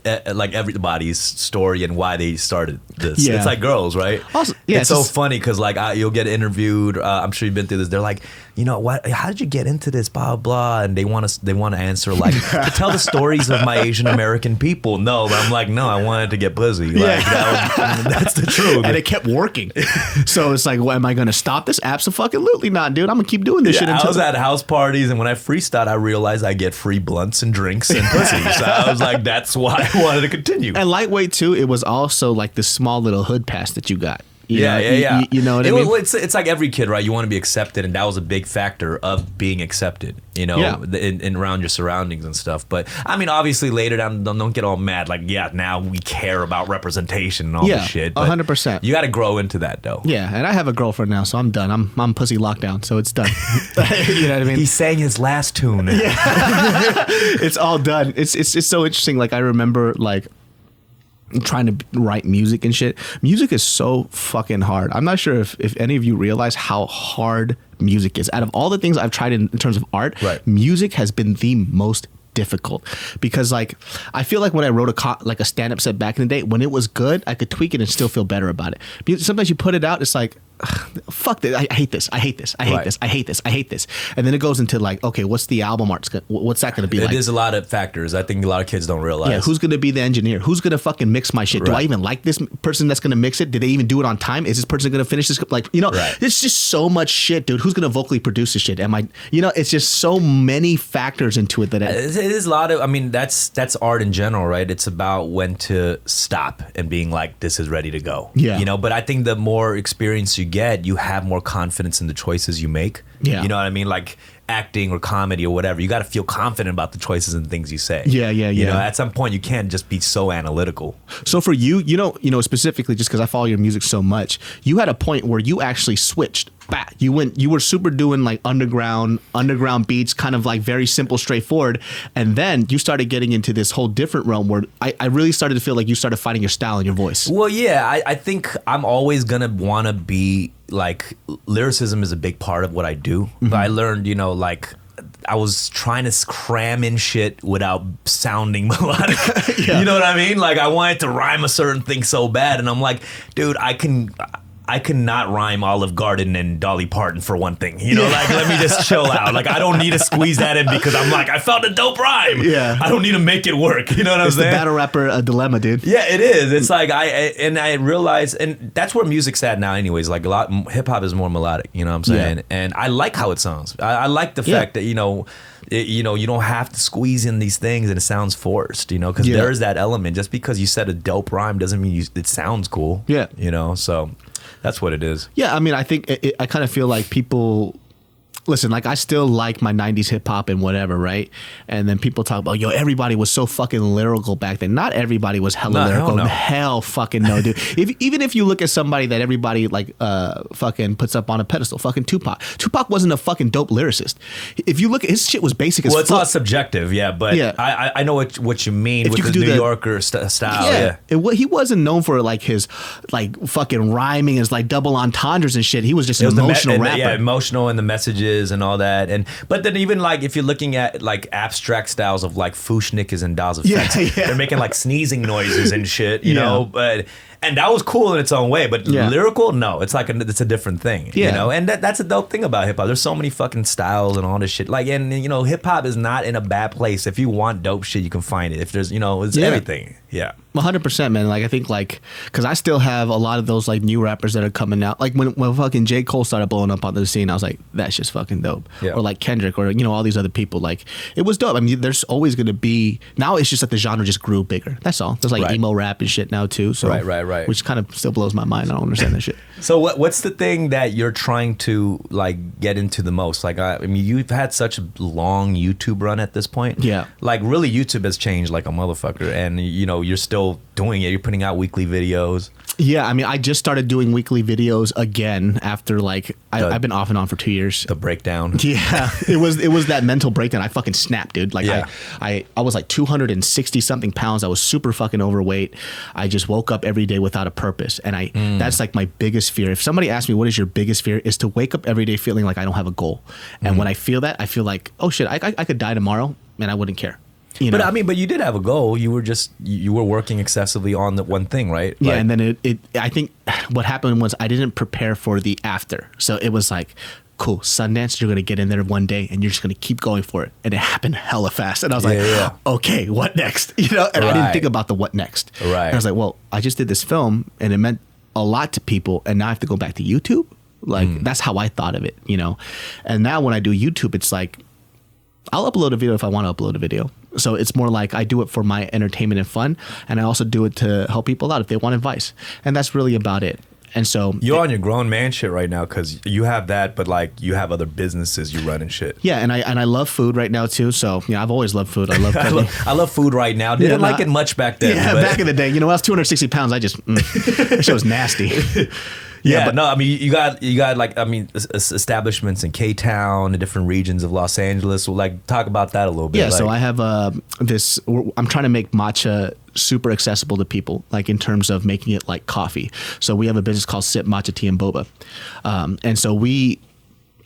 Like everybody's story and why they started this. It's like girls, right? Also, it's so funny because like you'll get interviewed. I'm sure you've been through this. They're like, what? How did you get into this? Blah blah. And they want to answer like to tell the stories of my Asian American people. No, but I'm like, no, I wanted to get pussy. Like that's the truth. And it kept working. So it's like, well, am I going to stop this? Absolutely not, dude. I'm gonna keep doing this shit. I was at house parties, and when I freestyled, I realized I get free blunts and drinks and pussy. So I was like, that's why I wanted to continue. And lightweight too, it was also like this small little hood pass that you got. You know what I mean? It's like every kid, right? You want to be accepted, and that was a big factor of being accepted, in around your surroundings and stuff. But I mean, obviously later down, don't get all mad. Like, now we care about representation and all this shit. 100%. You got to grow into that, though. Yeah, and I have a girlfriend now, so I'm done. I'm pussy lockdown, so it's done. You know what I mean? He sang his last tune. Yeah. It's all done. It's so interesting. Like I remember like trying to write music and shit. Music is so fucking hard. I'm not sure if any of you realize how hard music is. Out of all the things I've tried in terms of art, music has been the most difficult, because like I feel like when I wrote a stand-up set back in the day, when it was good, I could tweak it and still feel better about it. Because sometimes you put it out, it's like, fuck this, I hate this, I hate this, I hate this, I hate this, I hate this, and then it goes into like, okay, what's the album art? What's that going to be like? There's a lot of factors. I think a lot of kids don't realize. Yeah, who's going to be the engineer? Who's going to fucking mix my shit? Do I even like this person that's going to mix it? Did they even do it on time? Is this person going to finish this? Like, it's just so much shit, dude. Who's going to vocally produce this shit? It's just so many factors into it that it is a lot of. I mean, that's art in general, right? It's about when to stop and being like, this is ready to go. Yeah. But I think the more experience you get, you have more confidence in the choices you make. Yeah. You know what I mean? Like acting or comedy or whatever, you got to feel confident about the choices and things you say. Yeah. At some point, you can't just be so analytical. So for you, specifically just because I follow your music so much, you had a point where you actually switched back. You were super doing like underground beats, kind of like very simple, straightforward. And then you started getting into this whole different realm where I really started to feel like you started finding your style and your voice. Well, yeah, I think I'm always going to want to be like, lyricism is a big part of what I do. Mm-hmm. But I learned, like I was trying to cram in shit without sounding melodic. You know what I mean? Like I wanted to rhyme a certain thing so bad. And I'm like, dude, I cannot rhyme Olive Garden and Dolly Parton for one thing. Like let me just chill out. Like I don't need to squeeze that in because I'm like, I found a dope rhyme. Yeah. I don't need to make it work. You know what I'm saying? It's the battle rapper dilemma, dude. Yeah, it is. It's like I realize, and that's where music's at now anyways. Like a lot, hip hop is more melodic, you know what I'm saying? Yeah. And I like how it sounds. I like the fact that, you don't have to squeeze in these things and it sounds forced, because there's that element. Just because you said a dope rhyme doesn't mean it sounds cool. Yeah. So that's what it is. Yeah, I mean, I think I kind of feel like people listen, like I still like my 90s hip hop and whatever, right? And then people talk about, yo, everybody was so fucking lyrical back then. Not everybody was hella lyrical. Hell fucking no, dude. Even if you look at somebody that everybody like fucking puts up on a pedestal, fucking Tupac. Tupac wasn't a fucking dope lyricist. If you look at his shit was basic as fuck. Well, it's all subjective, yeah, but yeah. I know what you mean with the New Yorker style. Yeah. He wasn't known for like his like fucking rhyming as like double entendres and shit. He was just an emotional rapper. Yeah, emotional and the messages and all that, but then even like if you're looking at like abstract styles of like Fushnickers and Dawes Effects, they're making like sneezing noises and shit, you know. But and that was cool in its own way, but lyrical, no, it's like it's a different thing, you know. And that's a dope thing about hip hop. There's so many fucking styles and all this shit. Like, and you know, hip hop is not in a bad place. If you want dope shit, you can find it. If there's, you know, it's everything. Yeah. 100%, man. Like I think like because I still have a lot of those like new rappers that are coming out. Like when fucking J. Cole started blowing up on the scene, I was like, that's just fucking dope. Yeah. Or like Kendrick, or you know, all these other people. Like it was dope. I mean, there's always gonna be, now it's just that the genre just grew bigger. That's all. There's like emo rap and shit now too. So right. Which kind of still blows my mind. I don't understand that shit. So what's the thing that you're trying to like get into the most? Like I mean, you've had such a long YouTube run at this point. Yeah. Like really, YouTube has changed like a motherfucker, and you know, you're still doing it. You're putting out weekly videos. Yeah, I mean, I just started doing weekly videos again after like I've been off and on for 2 years. The breakdown. Yeah, it was that mental breakdown. I fucking snapped, dude. Like I was like 260 something pounds. I was super fucking overweight. I just woke up every day without a purpose, and that's like my biggest fear. If somebody asks me what is your biggest fear, is to wake up every day feeling like I don't have a goal. And when I feel that, I feel like, oh shit, I could die tomorrow, and I wouldn't care. You know? But I mean, but you did have a goal. You were working excessively on the one thing, right? Yeah, and then I think what happened was I didn't prepare for the after. So it was like, cool, Sundance, you're gonna get in there one day and you're just gonna keep going for it. And it happened hella fast. And I was okay, what next? You know, and I didn't think about the what next. Right. And I was like, well, I just did this film and it meant a lot to people, and now I have to go back to YouTube. Like that's how I thought of it, you know. And now when I do YouTube, it's like I'll upload a video if I want to upload a video. So it's more like I do it for my entertainment and fun, and I also do it to help people out if they want advice. And that's really about it. And so you're on your grown man shit right now because you have that, but like you have other businesses you run and shit. Yeah, and I love food right now too. So yeah, I've always loved food. I love cooking. I love food right now. Didn't like it much back then. Yeah, back in the day. You know, when I was 260 pounds, I just that shit was nasty. Yeah, but no, I mean, you got like, I mean, establishments in K-Town, the different regions of Los Angeles. We'll like talk about that a little bit. Yeah, so I have this. I'm trying to make matcha super accessible to people, like in terms of making it like coffee. So we have a business called Sip Matcha Tea and Boba, and so we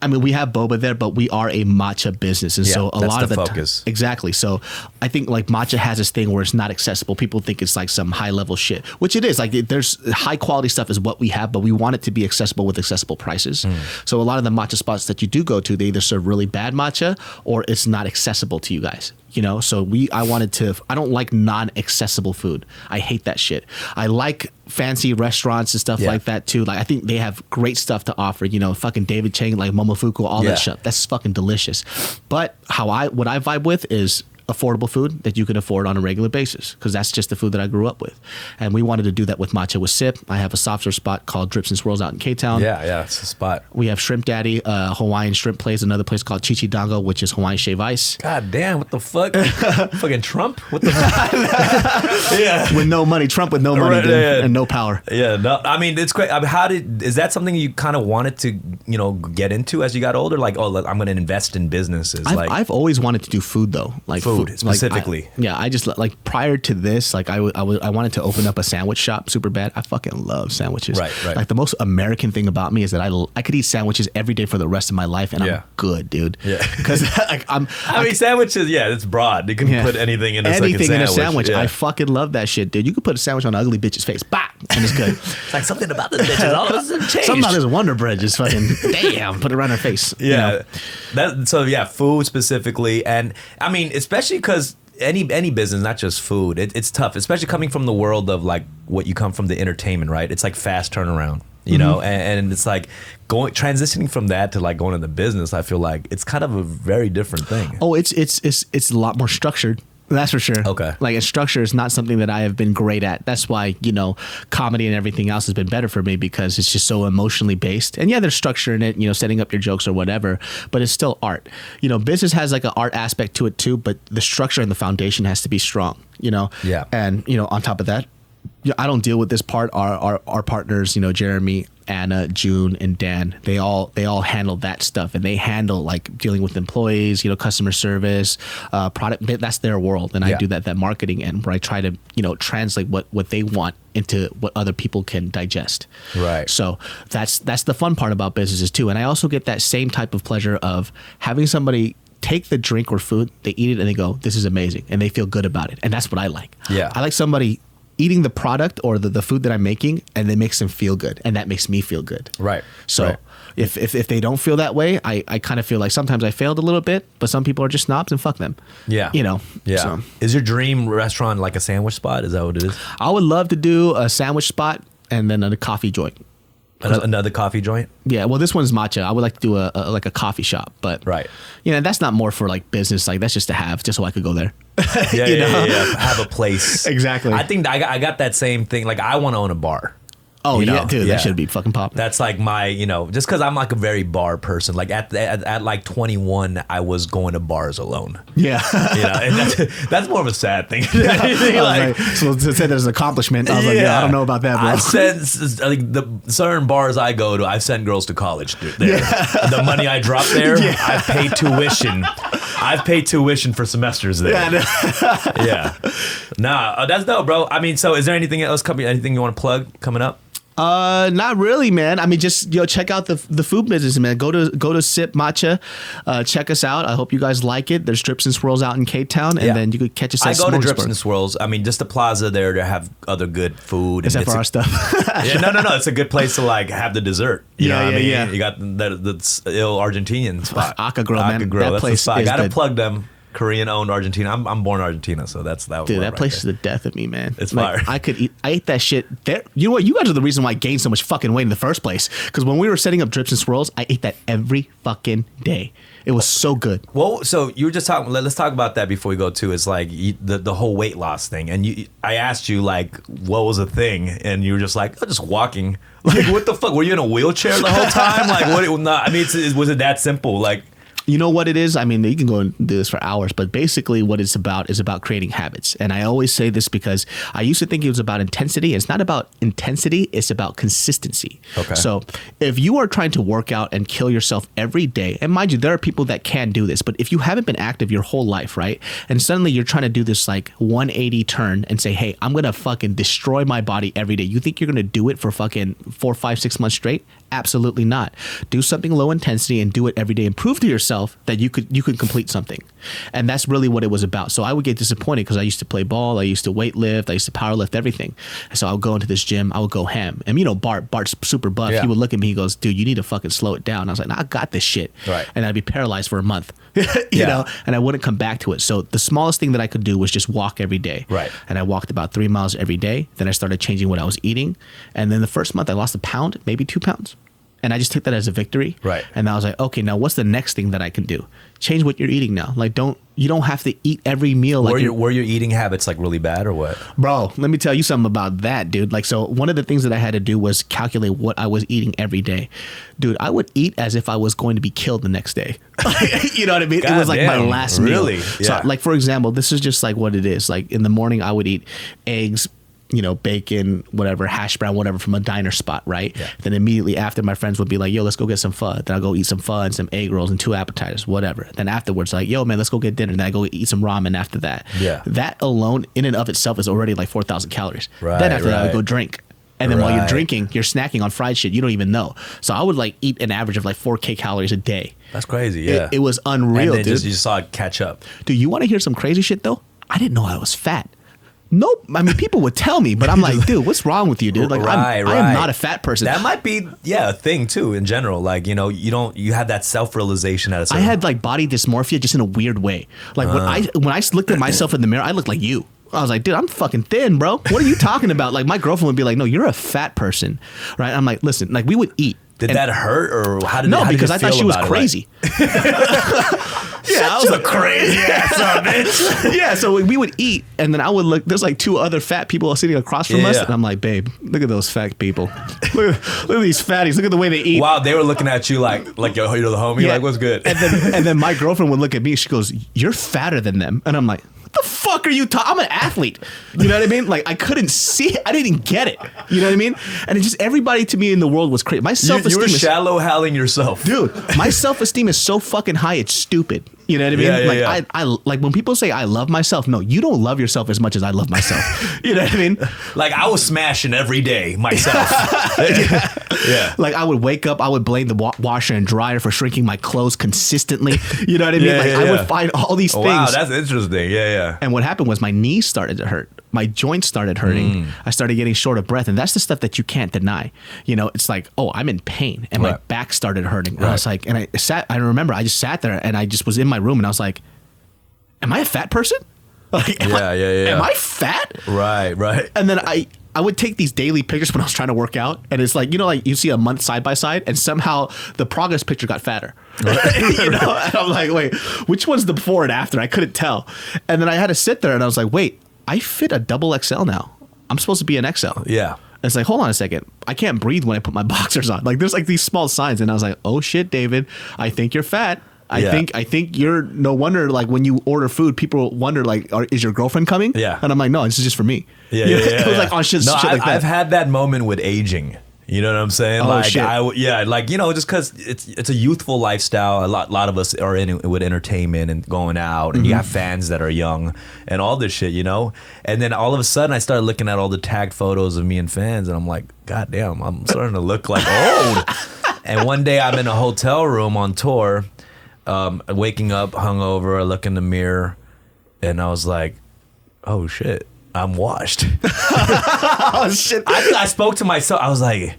have boba there, but we are a matcha business, and so a lot of the focus. Exactly. So I think like matcha has this thing where it's not accessible. People think it's like some high level shit, which it is. Like there's high quality stuff is what we have, but we want it to be accessible with accessible prices. So a lot of the matcha spots that you do go to, they either serve really bad matcha or it's not accessible to you guys. You know, so I don't like non-accessible food. I hate that shit. I like fancy restaurants and stuff like that too. Like I think they have great stuff to offer, you know, fucking David Chang, like Momofuku, all that stuff. That's fucking delicious. But what I vibe with is affordable food that you can afford on a regular basis, because that's just the food that I grew up with. And we wanted to do that with matcha with Sip. I have a soft serve spot called Drips and Swirls out in K-Town. Yeah, it's a spot. We have Shrimp Daddy, Hawaiian shrimp place, another place called Chichidango, which is Hawaiian shave ice. God damn, what the fuck? Fucking Trump? What the fuck? Yeah. With no money. Trump with no money and no power. Yeah, no, I mean, it's great. I mean, is that something you kind of wanted to, you know, get into as you got older? Like, oh, I'm going to invest in businesses. I've always wanted to do food though. Like food specifically. Like, I just like prior to this, like I wanted to open up a sandwich shop super bad. I fucking love sandwiches. Right. Like the most American thing about me is that I could eat sandwiches every day for the rest of my life, and I'm good, dude. Yeah. Because like I mean, sandwiches. Yeah, it's broad. You can put anything in a sandwich. Yeah. I fucking love that shit, dude. You could put a sandwich on an ugly bitch's face, bah, and it's good. It's like something about this bitch is all of a sudden changed. Something about this Wonder Bread just fucking damn, put it around her face. Yeah. You know? Food specifically, and I mean, especially because any business, not just food, it's tough, especially coming from the world of like what you come from, the entertainment, right? It's like fast turnaround, you know, and it's like transitioning from that to like going into business. I feel like it's kind of a very different thing. Oh, it's a lot more structured. That's for sure. Okay. Like, and structure is not something that I have been great at. That's why, comedy and everything else has been better for me because it's just so emotionally based. And yeah, there's structure in it, setting up your jokes or whatever, but it's still art. Business has like an art aspect to it too, but the structure and the foundation has to be strong, Yeah. And, on top of that, I don't deal with this part. Our partners, Jeremy, Anna, June, and Dan, they all handle that stuff, and they handle like dealing with employees, customer service, product. That's their world, and I do that marketing end where I try to translate what they want into what other people can digest. Right. So that's the fun part about businesses too, and I also get that same type of pleasure of having somebody take the drink or food, they eat it, and they go, "This is amazing," and they feel good about it, and that's what I like. Yeah. I like somebody eating the product or the food that I'm making, and it makes them feel good, and that makes me feel good. Right. So right. If they don't feel that way, I kind of feel like sometimes I failed a little bit, but some people are just snobs and fuck them. Yeah. Yeah. So. Is your dream restaurant like a sandwich spot? Is that what it is? I would love to do a sandwich spot and then a coffee joint. Another coffee joint? Yeah, well, this one's matcha. I would like to do a coffee shop, but right. That's not more for like business. Like that's just to have, just so I could go there. Yeah. Have a place. Exactly. I think I got that same thing. Like I want to own a bar. Oh yeah, dude, that should be fucking popping. That's like my, just because I'm like a very bar person. Like at like 21, I was going to bars alone. Yeah, and that's more of a sad thing. So to say there's an accomplishment, I was like, I don't know about that, bro. I've sent like the certain bars I go to. I've sent girls to college. There, the money I drop there, I've paid tuition. I've paid tuition for semesters there. Yeah. Nah, that's dope, bro. I mean, so is there anything else coming? Anything you want to plug coming up? Not really, man. I mean, just check out the food business, man. Go to Sip Matcha, check us out. I hope you guys like it. There's Drips and Swirls out in Cape Town, and then you could catch us. I go to Drips and Swirls. I mean, just the plaza there to have other good food. Except for our stuff. No. It's a good place to like have the dessert. You know what I mean? Yeah. You got the ill Argentinian spot. Aka man. That that's place the spot. I gotta plug them. Korean-owned Argentina. I'm born in Argentina, so that's that. Dude, that place is the death of me, man. It's fire. I ate that shit there. You know what? You guys are the reason why I gained so much fucking weight in the first place. Because when we were setting up Drips and Swirls, I ate that every fucking day. It was so good. Well, so you were just talking. Let's talk about that before we go to. It's like the whole weight loss thing, and I asked you like what was a thing, and you were just like, just walking. Like what the fuck? Were you in a wheelchair the whole time? Like what? Not. I mean, was it that simple? Like. You know what it is? I mean, you can go and do this for hours, but basically what it's about is about creating habits. And I always say this because I used to think it was about intensity. It's not about intensity. It's about consistency. Okay. So if you are trying to work out and kill yourself every day, and mind you, there are people that can do this, but if you haven't been active your whole life, right? And suddenly you're trying to do this like 180 turn and say, hey, I'm going to fucking destroy my body every day. You think you're going to do it for fucking 4, 5, 6 months straight? Absolutely not. Do something low intensity and do it every day and prove to yourself that you could complete something. And that's really what it was about. So I would get disappointed because I used to play ball, I used to weight lift, I used to power lift, everything. And so I would go into this gym, I would go ham. And Bart's super buff. Yeah. He would look at me, he goes, dude, you need to fucking slow it down. I was like, nah, I got this shit. Right. And I'd be paralyzed for a month. you know, and I wouldn't come back to it. So the smallest thing that I could do was just walk every day. Right. And I walked about 3 miles every day. Then I started changing what I was eating. And then the first month I lost a pound, maybe 2 pounds. And I just took that as a victory. Right. And I was like, okay, now what's the next thing that I can do? Change what you're eating now. Like, you don't have to eat every meal. Like were your eating habits like really bad or what? Bro, let me tell you something about that, dude. Like, so one of the things that I had to do was calculate what I was eating every day. Dude, I would eat as if I was going to be killed the next day. You know what I mean? God it was like damn, my last meal. Really? So, Yeah. like, for example, this is just like what it is. Like, in the morning, I would eat eggs, bacon, whatever, hash brown, whatever, from a diner spot, right? Yeah. Then immediately after, my friends would be like, yo, let's go get some pho. Then I'll go eat some pho and some egg rolls and 2 appetizers, whatever. Then afterwards, like, yo, man, let's go get dinner. Then I go eat some ramen after that. Yeah. That alone, in and of itself, is already like 4,000 calories. Right, Then after that, I would right. go drink. And then while you're Right. drinking, you're snacking on fried shit. You don't even know. So I would like eat an average of like 4K calories a day. That's crazy. Yeah. It was unreal, and then dude. you just saw it catch up. Dude, you want to hear some crazy shit though? I didn't know I was fat. Nope. I mean, people would tell me, but I'm like, dude, what's wrong with you, dude? Like, I am not a fat person. That might be, a thing too in general. Like, you have that self-realization at a certain I had like body dysmorphia just in a weird way. Like when I looked at myself in the mirror, I looked like you. I was like, dude, I'm fucking thin, bro. What are you talking about? Like, my girlfriend would be like, no, you're a fat person, right? I'm like, listen, like, we would eat. Did that hurt, or how did? No, how did because you I thought feel she was about it, crazy. Yeah, I was a crazy ass bitch. Yeah, so we would eat, and then I would look. There's like 2 other fat people sitting across from us, and I'm like, babe, look at those fat people. Look at these fatties. Look at the way they eat. Wow, they were looking at you like you're the homie. Yeah. Like, what's good? And then my girlfriend would look at me. She goes, "You're fatter than them," and I'm like, "What the fuck are you talking? I'm an athlete." You know what I mean? Like, I couldn't see it. I didn't get it. You know what I mean? And it just, everybody to me in the world was crazy. My self-esteem you were shallow halling yourself, dude. My self-esteem is so fucking high. It's stupid. You know what I mean? Yeah. I like when people say I love myself. No, you don't love yourself as much as I love myself. You know what I mean? Like, I was smashing every day myself. Yeah. Like, I would wake up, I would blame the washer and dryer for shrinking my clothes consistently. You know what I mean? I would find all these things. Wow, that's interesting. Yeah. And what happened was my knees started to hurt. My joints started hurting. I started getting short of breath. And that's the stuff that you can't deny. You know, it's like, oh, I'm in pain. And my back started hurting. And I was like, and I remember I just sat there and I just was in my room and I was like, am I a fat person? Like, am I fat? Right. And then I would take these daily pictures when I was trying to work out, and it's like, you know, like you see a month side by side, and somehow the progress picture got fatter. You know, and I'm like, wait, which one's the before and after? I couldn't tell. And then I had to sit there, and I was like, wait, I fit a double XL now. I'm supposed to be an XL. Yeah. It's like, hold on a second. I can't breathe when I put my boxers on. Like, there's like these small signs, and I was like, oh shit, David, I think you're fat. I think you're, no wonder, like, when you order food, people wonder, like, is your girlfriend coming? Yeah. And I'm like, no, this is just for me. Yeah. It was like, oh, shit like that. I've had that moment with aging. You know what I'm saying? Oh, like, shit. Like, you know, just because it's a youthful lifestyle. A lot of us are in it with entertainment and going out, and you have fans that are young and all this shit, you know? And then all of a sudden I started looking at all the tagged photos of me and fans, and I'm like, God damn, I'm starting to look like old. And one day I'm in a hotel room on tour, waking up hungover, I look in the mirror, and I was like, oh shit, I'm washed. Oh shit. I think I spoke to myself. I was like,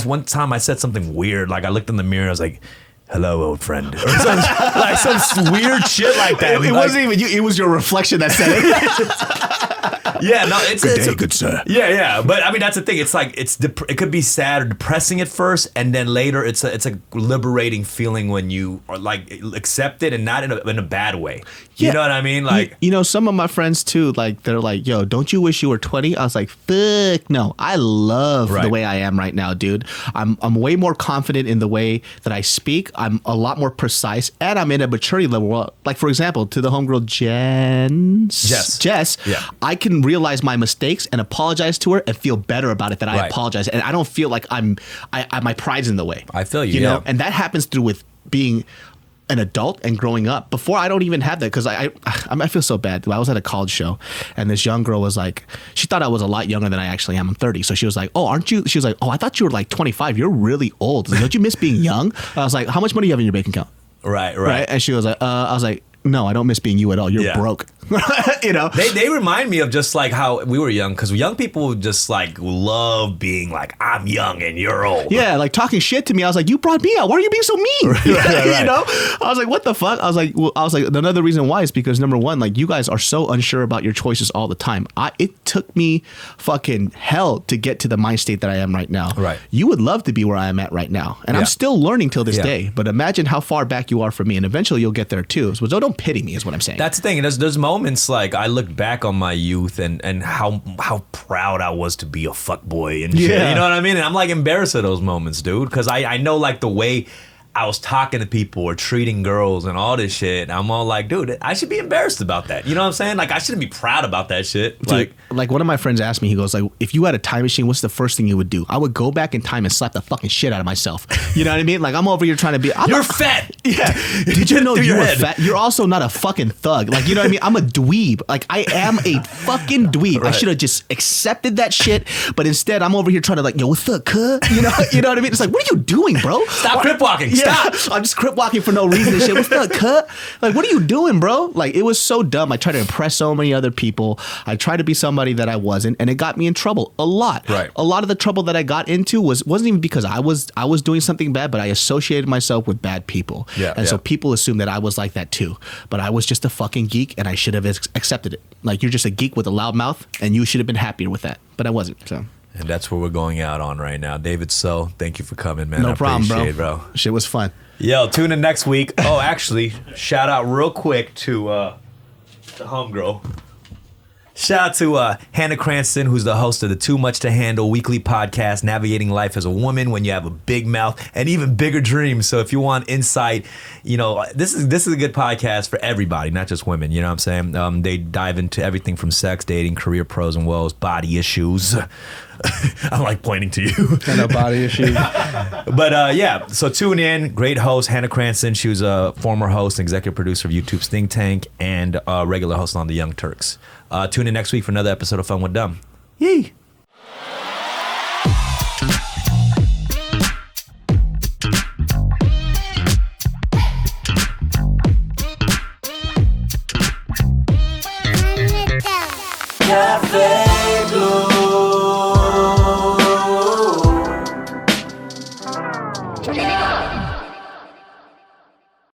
one time I said something weird. Like, I looked in the mirror, I was like, hello, old friend. Or some weird shit like that. It wasn't even you, it was your reflection that said it. Yeah, no, it's good day, good sir. Yeah, but I mean, that's the thing. It's like it could be sad or depressing at first, and then later it's a liberating feeling when you are like accept it, and not in a bad way. You know what I mean? Like, you know, some of my friends too, like, they're like, yo, don't you wish you were 20? I was like, fuck no. I love the way I am right now, dude. I'm way more confident in the way that I speak. I'm a lot more precise, and I'm in a maturity level. Like, for example, to the homegirl Jess, I can realize my mistakes and apologize to her and feel better about it that I apologize, and I don't feel like my pride's in the way. I feel you, know, and that happens through with being an adult and growing up. Before, I don't even have that, because I feel so bad. I was at a college show, and this young girl was like, she thought I was a lot younger than I actually am. I'm 30. So she was like, oh, aren't you? She was like, oh, I thought you were like 25. You're really old. Like, don't you miss being young? I was like, how much money do you have in your bank account? Right. And she was like, I was like, no, I don't miss being you at all. You're broke. You know, they remind me of just like how we were young, because young people just like love being like, I'm young and you're old. Yeah, like talking shit to me. I was like, you brought me out. Why are you being so mean? Right. You know, I was like, what the fuck? I was like, another reason why is because, number one, like, you guys are so unsure about your choices all the time. It took me fucking hell to get to the mind state that I am right now. Right. You would love to be where I am at right now, and I'm still learning till this day. But imagine how far back you are from me, and eventually you'll get there too. So don't pity me, is what I'm saying. That's the thing. There's moments like I look back on my youth and how proud I was to be a fuckboy and shit. You know what I mean? And I'm like embarrassed of those moments, dude, because I know like the way I was talking to people or treating girls and all this shit. I'm all like, dude, I should be embarrassed about that. You know what I'm saying? Like, I shouldn't be proud about that shit. Dude, like one of my friends asked me, he goes like, if you had a time machine, what's the first thing you would do? I would go back in time and slap the fucking shit out of myself. You know what I mean? Like, I'm over here trying to be. You're fat. Yeah. Did you know you were fat? You're also not a fucking thug. Like, you know what I mean? I'm a dweeb. Like, I am a fucking dweeb. Right. I should have just accepted that shit. But instead, I'm over here trying to like, yo, what's up, cuh? You know what I mean? It's like, what are you doing, bro? Stop crip walking. Yeah. Stop. I'm just crip walking for no reason and shit. What's up, cuh? Like, what are you doing, bro? Like, it was so dumb. I tried to impress so many other people. I tried to be somebody that I wasn't, and it got me in trouble a lot. Right. A lot of the trouble that I got into wasn't even because I was doing something bad, but I associated myself with bad people. Yeah. And so people assumed that I was like that too. But I was just a fucking geek, and I should have accepted it. Like, you're just a geek with a loud mouth, and you should have been happier with that. But I wasn't. So And that's what we're going out on right now. David So, thank you for coming, man. No problem, appreciate it, bro. Shit was fun. Yo, tune in next week. Oh, actually, shout out real quick to the homegirl. Shout out to Hannah Cranston, who's the host of the Too Much to Handle weekly podcast, navigating life as a woman when you have a big mouth and even bigger dreams. So if you want insight, you know, this is a good podcast for everybody, not just women. You know what I'm saying? They dive into everything from sex, dating, career pros and woes, body issues. I like pointing to you. I know body issues. But yeah, so tune in. Great host, Hannah Cranston. She was a former host and executive producer of YouTube's Think Tank and a regular host on The Young Turks. Tune in next week for another episode of Fun with Dumb. Yee! Cafe Blue.